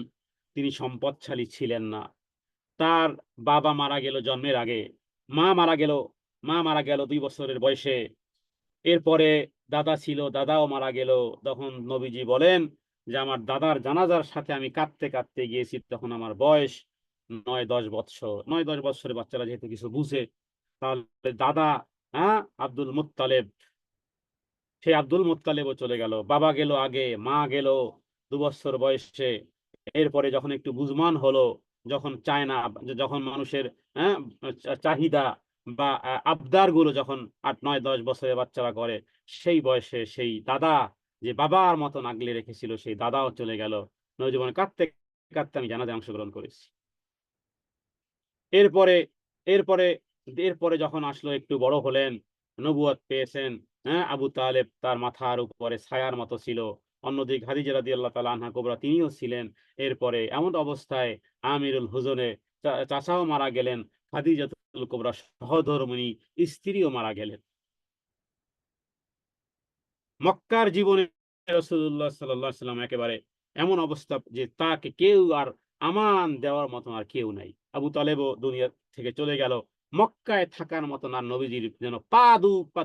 তিনি সম্পদশালী ছিলেন না। তার বাবা মারা গেল জন্মের আগে, মা মারা গেল, মা মারা গেল 2 বছরের বয়সে। এরপরে দাদা ছিল, দাদাও মারা গেল। তখন নবীজি বলেন যে আমার দাদার জানাজার সাথে আমি কাঁদতে কাঁদতে গিয়েছি, তখন আমার বয়স 9-10 বৎসর। 9-10 বৎসরের বাচ্চারা যেহেতু কিছু বুঝে, তাহলে দাদা, হ্যাঁ, আব্দুল মুত্তালেব, সেই আব্দুল মুত্তালেবও চলে গেল, বাবা গেল আগে, মা গেল 2 বছর বয়সে। এরপরে যখন একটু বুঝমান হলো, যখন চায় না, যখন মানুষের, হ্যাঁ, চাহিদা বা আবদার গুলো যখন 8-9-10 বছরের বাচ্চারা করে, সেই বয়সে সেই দাদা, যে বাবার মতন আগলে রেখেছিল, সেই দাদাও চলে গেল। নবীজীবনে কাঁদতে কাঁদতে আমি জানাজায় অংশগ্রহণ করেছি। এরপরে এরপরে এরপরে যখন আসলো একটু বড় হলেন, নবুয়ত পেয়েছেন। হ্যাঁ, আবু তালেব তার মাথার উপরে ছায়ার মতো ছিল। অন্যদিকে খাদিজা রাদিয়াল্লাহু তাআলা আনহা কুবরা তিনিও ছিলেন। এরপরে এমন অবস্থায় আমিরুল হুজনে চাচাও মারা গেলেন, খাদিজাতুল কুবরা সহধর্মিণী স্ত্রীও মারা গেলেন। মক্কার জীবনে রাসূলুল্লাহ সাল্লাল্লাহু আলাইহি ওয়াসাল্লাম একেবারে এমন অবস্থা যে তাকে কেউ আর আমান দেওয়ার মতন আর কেউ নাই। আবু তালেবও দুনিয়া থেকে চলে গেল। মক্কায় থাকার মতন আর নবীজির যেন পা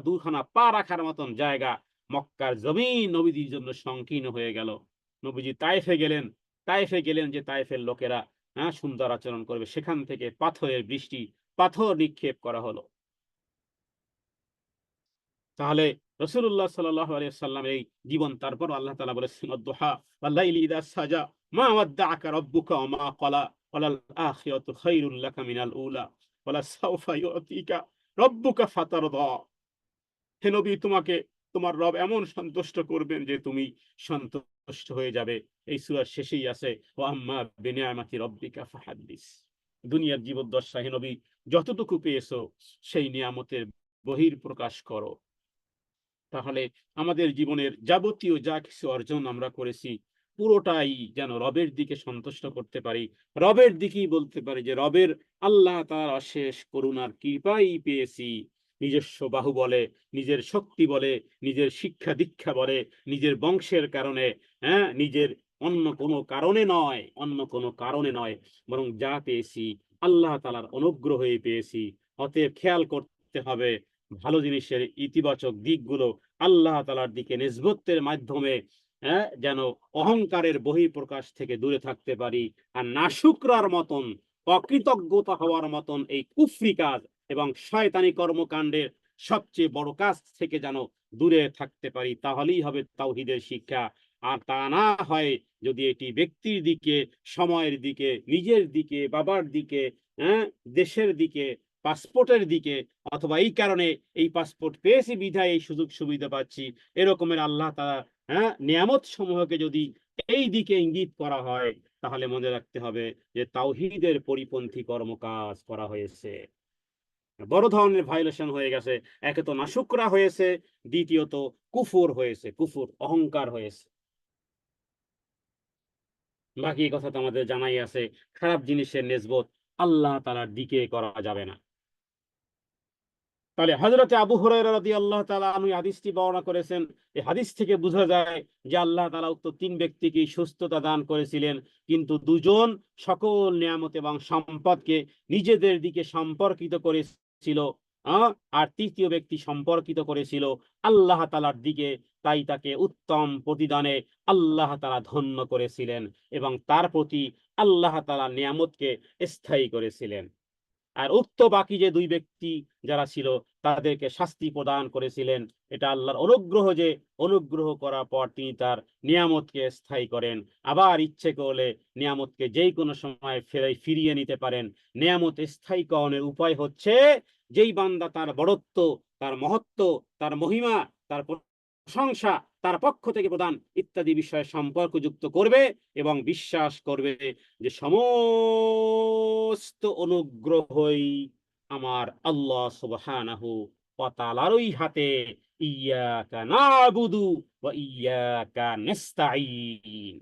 দুখানা পা রাখার মতন জায়গা মক্কার জমিন নবীজির জন্য সংকীর্ণ হয়ে গেল। নবীজি তায়েফে গেলেন। তায়েফে গেলেন যে তায়েফের লোকেরা সুন্দর আচরণ করবে। সেখান থেকে পাথরের বৃষ্টি, পাথর নিক্ষেপ করা হলো। তাহলে রাসূলুল্লাহ সাল্লাল্লাহু আলাইহি ওয়াসাল্লাম এই জীবন, তারপর আল্লাহ তাআলা বলেছেন ওয়াদ-দুহা ওয়াল-লাইলি ইযা সাজা মা ওয়াদ্দাআকা রাব্বুকা ওয়া মা ক্বালা ওয়ালাল আখিরাতু খায়রুল লাকা মিনাল উলা ওয়ালাসাউফা ইউতিকা রাব্বুকা ফাতারদা। হে নবী, তোমাকে তোমার রব এমন সন্তুষ্ট করবেন যে তুমি সন্তুষ্ট হয়ে যাবে। এই সূরার শেষেই আছে ওয়া আম্মা বিনিআমাতি রাব্বিকা ফাহাদ্দিস। দুনিয়ার জীবদ্দশা হে নবী যতটুকু পেয়েছো সেই নিয়ামতের বহিঃপ্রকাশ করো। তাহলে আমাদের জীবনের যাবতীয় যা কিছু অর্জন আমরা করেছি পুরোটাই যেন রবের দিকে সন্তুষ্ট করতে পারি। রবের দিকেই বলতে পারি যে রবের আল্লাহ তার অশেষ করুণার কৃপাই পেয়েছি। নিজস্ব বাহুবলে, নিজের শক্তি বলে, নিজের শিক্ষা দীক্ষা বলে, নিজের বংশের কারণে, নিজের অন্য কোনো কারণে নয়, অন্য কোনো কারণে নয়, বরং যা পেয়েছি আল্লাহ তাআলার অনুগ্রহে পেয়েছি। অতএব খেয়াল করতে হবে ভালো জিনিসের ইতিবাচক দিকগুলো আল্লাহ তাআলার দিকে নিসবতের মাধ্যমে যেন অহংকারের বহিঃপ্রকাশ থেকে দূরে থাকতে পারি। আর নাশুকরার মতন, অকৃতজ্ঞতা হওয়ার মতন এই কুফরি কাজ এবং শয়তানি কর্মকাণ্ডের সবচেয়ে বড় কাজ থেকে যেন দূরে থাকতে পারি। তাহলেই হবে তাওহীদের শিক্ষা। আর তা না হয় যদি এটি ব্যক্তির দিকে, সময়ের দিকে, নিজের দিকে, বাবার দিকে, দেশের দিকে, পাসপোর্টের দিকে, অথবা এই কারণে এই পাসপোর্ট পেয়েছি বিধায় এই সুযোগ সুবিধা পাচ্ছি, এরকমের আল্লাহ তাআলা নিয়ামত সমূহকে যদি এই দিকে ইঙ্গিত করা হয়, তাহলে মনে রাখতে হবে যে তাওহীদের পরিপন্থী কর্মকাজ করা হয়েছে, বড় ধরনের ভায়োলেশন হয়ে গেছে। একে তো নাশুকরা হয়েছে, দ্বিতীয়ত কুফর হয়েছে, কুফর অহংকার হয়েছে। বাকি কথা তো আমাদের জানাই আছে। খারাপ জিনিসের নিসবত আল্লাহ তাআলার দিকে করা যাবে না। তাহলে হযরতে আবু হুরায়রা রাদিয়াল্লাহু তাআলা আনহু হাদিসটি বর্ণনা করেছেন। এই হাদিস থেকে বোঝা যায় যে আল্লাহ তাআলা উক্ত তিন ব্যক্তিকে সুস্থতা দান করেছিলেন, কিন্তু দুজন সকল নিয়ামত এবং সম্পদকে নিজেদের দিকে সম্পর্কিত করেছিল, আর তৃতীয় ব্যক্তি সম্পর্কিত করেছিল আল্লাহ তাআলার দিকে। তাই তাকে উত্তম প্রতিদানে আল্লাহ তাআলা ধন্য করেছিলেন এবং তার প্রতি আল্লাহ তাআলা নিয়ামতকে স্থায়ী করেছিলেন। আর উক্ত বাকি যে দুই ব্যক্তি যারা ছিল তাদেরকে শাস্তি প্রদান করেছিলেন। এটা আল্লাহর অনুগ্রহ যে অনুগ্রহ করার পর তিনি তার নিয়ামতকে স্থায়ী করেন। আবার ইচ্ছে করলে নিয়ামতকে যেই কোনো সময় ফিরিয়ে নিতে পারেন। নিয়ামত স্থায়ীকরণের উপায় হচ্ছে যেই বান্দা তার বড়ত্ব, তার মহত্ব, তার মহিমা, তার প্রশংসা তার পক্ষ থেকে প্রদান ইত্যাদি বিষয়ে সম্পর্কযুক্ত করবে এবং বিশ্বাস করবে যে সমস্ত অনুগ্রহই আমার আল্লাহ সুবহানাহু ওয়া তাআলারই হাতে। ইয়াকা নাবুদু ওয়া ইয়াকা নাস্তাঈন।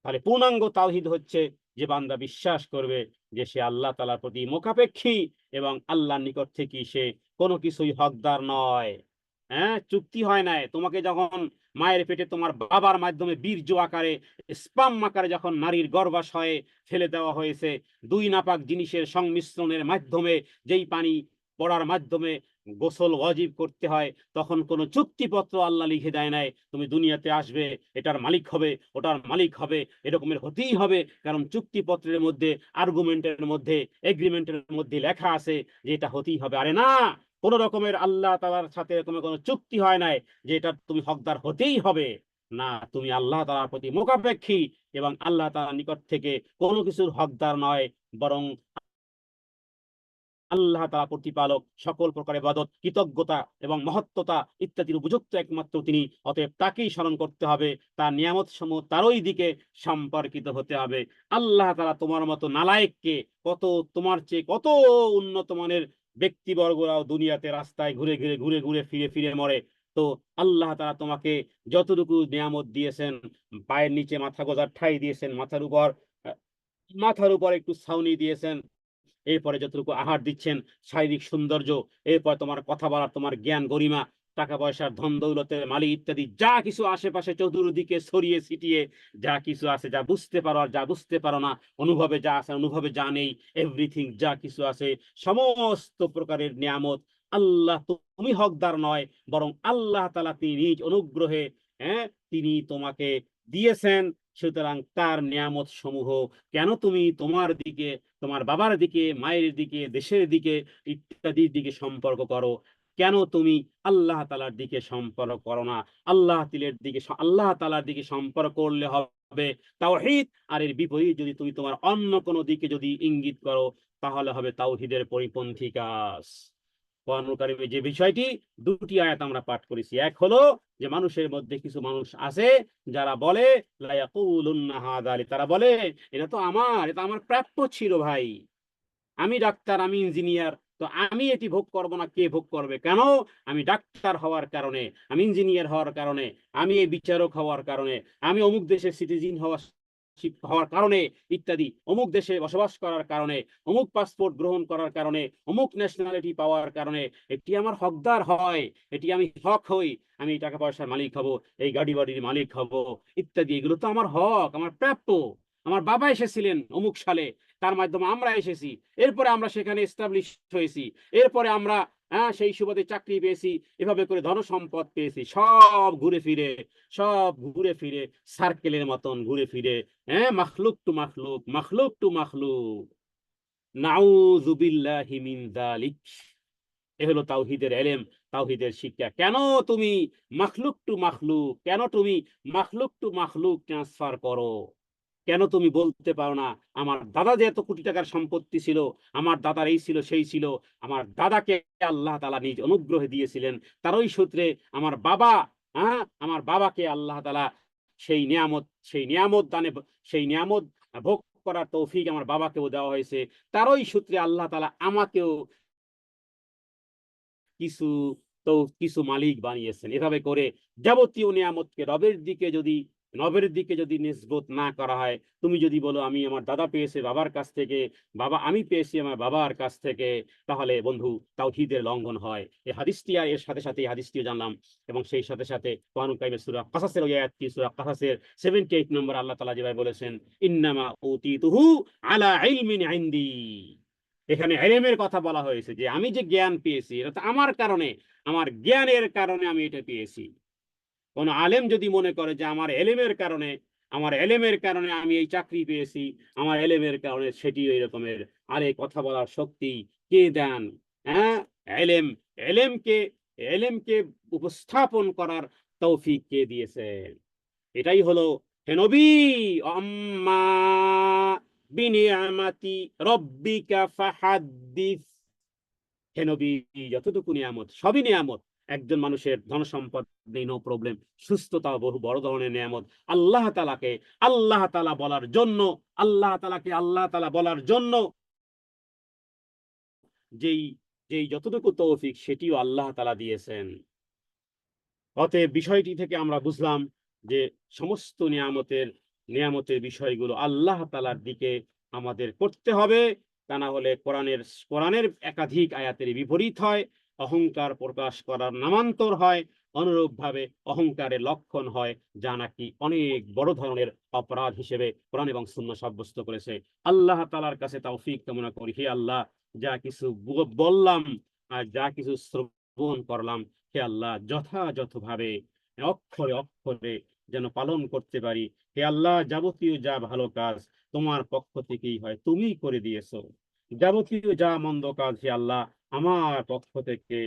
তাহলে পূর্ণাঙ্গ তাওহীদ হচ্ছে যে বান্দা বিশ্বাস করবে যে সে আল্লাহ তাআলার প্রতি মুখাপেক্ষী এবং আল্লাহর নিকট থেকে সে কোনো কিছুই হকদার নয়। চুক্তি হয় নাই। তোমাকে যখন মায়ের পেটে তোমার বাবার মাধ্যমে বীর্য আকারে, স্পাম আকারে যখন নারীর গর্ভাশয়ে ফেলে দেওয়া হয়েছে, দুই নাপাক জিনিসের সংমিশ্রণের মাধ্যমে যেই পানি পড়ার মাধ্যমে গোসল ওয়াজিব করতে হয়, তখন কোনো চুক্তিপত্র আল্লাহ লিখে দেয় নাই তুমি দুনিয়াতে আসবে, এটার মালিক হবে, ওটার মালিক হবে, এরকমের হতেই হবে। কারণ চুক্তিপত্রের মধ্যে, আর্গুমেন্টের মধ্যে, এগ্রিমেন্টের মধ্যে লেখা আছে যে এটা হতেই হবে। আরে না, কোন রকমের আল্লাহ তাআলার সাথে এরকমের কোনো চুক্তি হয় নাই যে এটা তুমি হকদার হতেই হবে। না, তুমি আল্লাহ তাআলার প্রতি মুখাপেক্ষী এবং আল্লাহ তাআলার নিকট থেকে কোনো কিছুর হকদার নয়, বরং আল্লাহ তাআলা প্রতিপালক, সকল প্রকার ইবাদত, কৃতজ্ঞতা এবং মহত্বতা ইত্যাদির উপযুক্ত একমাত্র তিনি। অতএব তাকেই স্মরণ করতে হবে, তার নিয়ামত সমূহ তারই দিকে সম্পর্কিত হতে হবে। আল্লাহ তাআলা তোমার মতো নালায়েককে, তোমার চেয়ে কত উন্নত মানের ব্যক্তিবর্গরাও দুনিয়াতে রাস্তায় ঘুরে ঘুরে ঘুরে ঘুরে ফিরে ফিরে মরে। তো আল্লাহ তাআলা তোমাকে যতটুকু নিয়ামত দিয়েছেন, পায়ের নিচে মাথা গোজার ঠাঁই দিয়েছেন, মাথার উপর একটু ছাউনি দিয়েছেন, এরপরে যতটুকু আহার দিচ্ছেন, শারীরিক সৌন্দর্য, এরপর তোমার কথা বলার, তোমার জ্ঞান গরিমা, টাকা পয়সার ধন দৌলতের মালিক ইত্যাদি যা কিছু আশেপাশে চতুর্দিকে ছড়িয়ে ছিটিয়ে যা কিছু আছে, যা বুঝতে পারো আর যা বুঝতে পারো না, অনুভবে যা আছে অনুভবে যা নেই, এভরিথিং যা কিছু আছে, সমস্ত প্রকারের নিয়ামত আল্লাহ, তুমি হকদার নয়, বরং আল্লাহ তাআলা তিনি নিজ অনুগ্রহে, হ্যাঁ, তিনি তোমাকে দিয়েছেন। সুতরাং তার নিয়ামত সমূহ কেন তুমি তোমার দিকে, তোমার বাবার দিকে, মায়ের দিকে, দেশের দিকে ইত্যাদির দিকে সম্পর্ক করো? কেন তুমি আল্লাহ তাআলার দিকে সম্পর্ক করো না? আল্লাহ তাআলার দিকে সম্পর্ক করলে হবে তাওহীদ, আর এর বিপরীত যদি তুমি তোমার অন্য কোনো দিকে যদি ইঙ্গিত করো, তাহলে হবে তাওহীদের পরিপন্থী কাজ। কোরআনুল কারীমে যে বিষয়টি, দুটি আয়াত আমরা পাঠ করেছি। এক হলো যে মানুষের মধ্যে কিছু মানুষ আছে যারা বলে লা ইয়াকুলুন্না হাযা লি, তারা বলে এটা তো আমার, এটা আমার প্রাপ্য ছিল ভাই, আমি ডাক্তার, আমি ইঞ্জিনিয়ার, তো আমি এটি ভোগ করব না, কে ভোগ করবে? কেন? আমি ডাক্তার হওয়ার কারণে, আমি ইঞ্জিনিয়ার হওয়ার কারণে, আমি এই বিচারক হওয়ার কারণে, আমি অমুক দেশের সিটিজেন হওয়ার কারণে ইত্যাদি, অমুক দেশে বসবাস করার কারণে, অমুক পাসপোর্ট গ্রহণ করার কারণে, অমুক ন্যাশনালিটি পাওয়ার কারণে এটি আমার হকদার হয়, এটি আমি হক হই, আমি টাকা পয়সার মালিক হব, এই গাড়ি বাড়ির মালিক হব ইত্যাদি, এগুলো তো আমার হক, আমার প্রাপ্য। আমার বাবা এসেছিলেন অমুক সালে, তার মাধ্যমে আমরা এসেছি, এরপরে আমরা সেখানে এস্টাবলিশ হয়েছি, এরপরে আমরা সেই সুবাদে চাকরি পেয়েছি, এভাবে করে ধন সম্পদ পেয়েছি, সব ঘুরে ফিরে সার্কেলের মতন ঘুরে ফিরে, মাখলুক টু মাখলুক, মাখলুক টু মাখলুক, নাউযু বিল্লাহি মিন যালিক। এ হলো তাওহীদের এলেম, তাওহীদের শিক্ষা। কেন তুমি মাখলুক টু মাখলুক ট্রান্সফার করো? কেন তুমি বলতে পারো না আমার দাদা যে এত কোটি টাকার সম্পত্তি ছিল, আমার দাদার এই ছিল সেই ছিল, আমার দাদাকে আল্লাহ তাআলা নিজ অনুগ্রহে দিয়েছিলেন, তারই সূত্রে আমার বাবাকে আল্লাহ তাআলা সেই নিয়ামত ভোগ করার তৌফিক আমার বাবাকেও দেওয়া হয়েছে, তারই সূত্রে আল্লাহ তাআলা আমাকেও কিছু কিছু মালিক বানিয়েছেন। এভাবে করে যাবতীয় নিয়ামতকে রবের দিকে যদি নিসবত না করা হয়, তুমি যদি বলো আমি আমার দাদা পেয়েছি বাবার কাছ থেকে, আমি পেয়েছি আমার বাবার কাছ থেকে, তাহলে বন্ধু তাওহীদের লঙ্ঘন হয়। এই হাদিসটি আর এর সাথে সাথে এই হাদিসটিও জানলাম, এবং সেই সাথে সাথে কোরআনুল কারীমের সূরা কাসাসের ওই আয়াতটি, সূরা কাসাসের 78 নম্বর, আল্লাহ তাআলা যেভাবে বলেছেন ইন্নামা উতীতুহু আলা ইলমিন ইনদি, এখানে ইলমের কথা বলা হয়েছে যে আমি যে জ্ঞান পেয়েছি এটা তো আমার কারণে, আমার জ্ঞানের কারণে আমি এটা পেয়েছি। কোন আলেম যদি মনে করে যে আমার এলেমের কারণে আমি এই চাকরি পেয়েছি, আমার এলেমের কারণে সেটি ওই রকমের, আরে কথা বলার শক্তি কে দেন? হ্যাঁ, এলেম এলেমকে এলেমকে উপস্থাপন করার তৌফিক কে দিয়েছেন? এটাই হলো, হে নবী, আম্মা বিনিয়ামাতি রব্বিকা ফাহাদ্দিস, হে নবী, যতটুকু নিয়ামত সবই নিয়ামত। একজন মানুষের ধন সম্পদ নেই, নো প্রবলেম, সুস্থতাও বহু বড় ধরনের নিয়ামত। আল্লাহ তাআলাকে আল্লাহ তাআলা বলার জন্য, আল্লাহ তাআলা বলার জন্য যেই যেই যতটুকু তৌফিক সেটিও আল্লাহ তাআলা দিয়েছেন। অতএব বিষয়টি থেকে আমরা বুঝলাম যে সমস্ত নিয়ামতের বিষয়গুলো আল্লাহ তাআলার দিকে আমাদের করতে হবে, তা না হলে কোরআনের একাধিক আয়াতের বিপরীত হয়, অহংকার প্রকাশ করার নামান্তর হয়, অনুরূপভাবে অহংকারের লক্ষণ হয়, যা নাকি অনেক বড় ধরনের অপরাধ হিসেবে কোরআন এবং সুন্নাহ সাব্যস্ত করেছে। আল্লাহ তাআলার কাছে তৌফিক কামনা করি, হে আল্লাহ, যা কিছু বললাম আর যা কিছু শ্রবণ করলাম, হে আল্লাহ, যথাযথভাবে অক্ষরে অক্ষরে যেন পালন করতে পারি। হে আল্লাহ, যাবতীয় যা ভালো কাজ তোমার পক্ষ থেকেই হয়, তুমি করে দিয়েছো। যাবতীয় যা মন্দ কাজ, হে আল্লাহ, আমার পক্ষ থেকে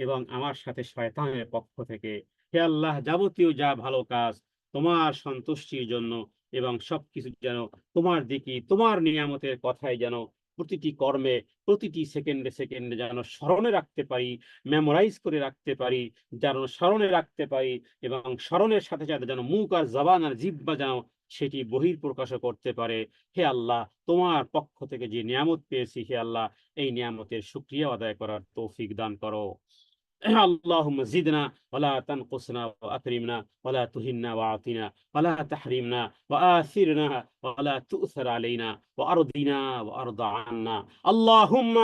এবং আমার সাথে শয়তানের পক্ষ থেকে। হে আল্লাহ, যাবতীয় যা ভালো কাজ তোমার সন্তুষ্টির জন্য, এবং সবকিছু যেন তোমার দিকে, তোমার নিয়ামতের কথাই যেন প্রতিটি কর্মে, প্রতিটি সেকেন্ডে সেকেন্ডে যেন স্মরণে রাখতে পারি, মেমোরাইজ করে রাখতে পারি, যেন স্মরণে রাখতে পারি, এবং স্মরণের সাথে সাথে যেন মুখ আর জবান আর জিহ্বা যেন সেটি বহিঃপ্রকাশও করতে পারে। হে আল্লাহ, তোমার পক্ষ থেকে যে নিয়ামত পেয়েছি, হে আল্লাহ, এই নিয়ামতের শুকরিয়া আদায় করার তৌফিক দান করো। اللهم زدنا ولا تنقصنا وأكرمنا ولا تهنا وأعطنا ولا تحرمنا وآثرنا ولا تؤثر علينا وأرضنا وأرض عنا. اللهم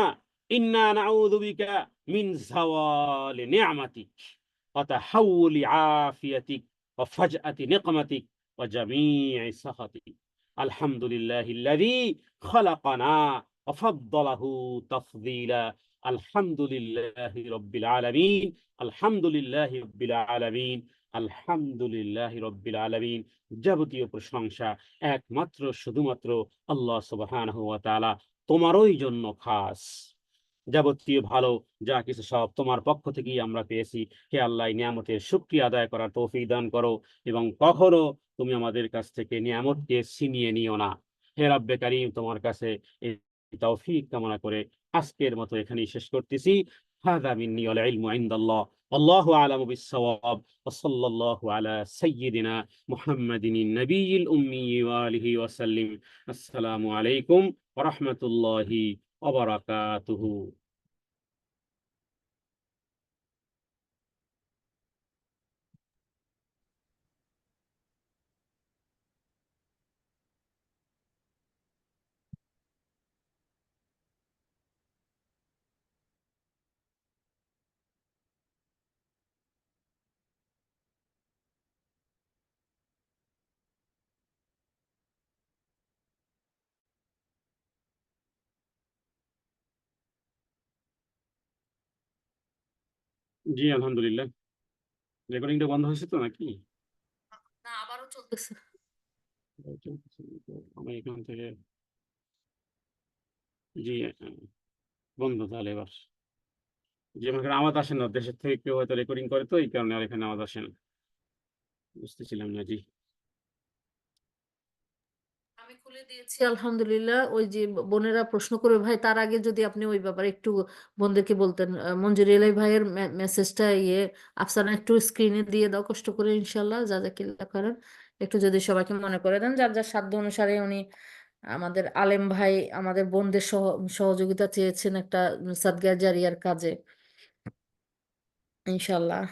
إنا نعوذ بك من زوال نعمتك وتحول عافيتك وفجأة نقمتك وجميع سخطك. الحمد لله الذي خلقنا وفضله تفضيلا. الحمد لله رب العالمين. الحمد لله رب العالمين. الحمد لله رب العالمين. যাবতীয় প্রশংসা একমাত্র শুধুমাত্র আল্লাহ সুবহানাহু ওয়া তাআলা তোমারই জন্য খাস। যাবতীয় ভালো যা কিছু সব তোমার পক্ষ থেকেই আমরা পেয়েছি। হে আল্লাহ, এই নিয়ামতের শুকরিয়া আদায় করার তৌফিক দান করো এবং কখনো তুমি আমাদের কাছ থেকে নিয়ামতকে ছিনিয়ে নিও না। হে রব্বে কারীম, তোমার কাছে এই তৌফিক কামনা করে আজকের মতো এখানেই শেষ করতেছি। হাযা মিন্নি ওয়াল ইলমু ইনদাল্লাহ। আল্লাহু আ'লামু বিস-সাওয়াব। ওয়া সাল্লাল্লাহু আলা সাইয়্যিদিনা মুহাম্মাদিন নবিয়্যিল উম্মি ওয়া আলিহি ওয়া সাল্লিম। আসসালামু আলাইকুম ওয়া রাহমাতুল্লাহি ওয়া বারাকাতুহু। জি, আলহামদুলিল্লাহ। রেকর্ডিংটা বন্ধ হয়েছে তো নাকি? না, আবারও চলতেছে। আমি এখান থেকে জি বন্ধ তাহলে এবার। জি, আমার এখানে আওয়াজ আসে না। দেশের থেকে কেউ হয়তো রেকর্ডিং করে, তো এই কারণে আর এখানে আওয়াজ আসে না। বুঝতেছিলাম না। জি, আমি খুলে দিয়েছি আলহামদুলিল্লাহ। ওই যে বোনেরা প্রশ্ন করে ভাই, তার আগে যদি আপনি ওই ব্যাপারে একটু বোনদেরকে বলতেন। মঞ্জুরি এলাই ভাইয়ের মেসেজটা আফসানা একটু স্ক্রিনে দিয়ে দাও কষ্ট করে, ইনশাল্লাহ জাজাকিল্লাহ খাইরান। একটু যদি সবাইকে মনে করে দেন, যার যার সাধ্য অনুসারে। উনি আমাদের আলেম ভাই আমাদের বোনদের সহযোগিতা চেয়েছেন একটা সাদগায়ে জারিয়ার কাজে, ইনশাল্লাহ।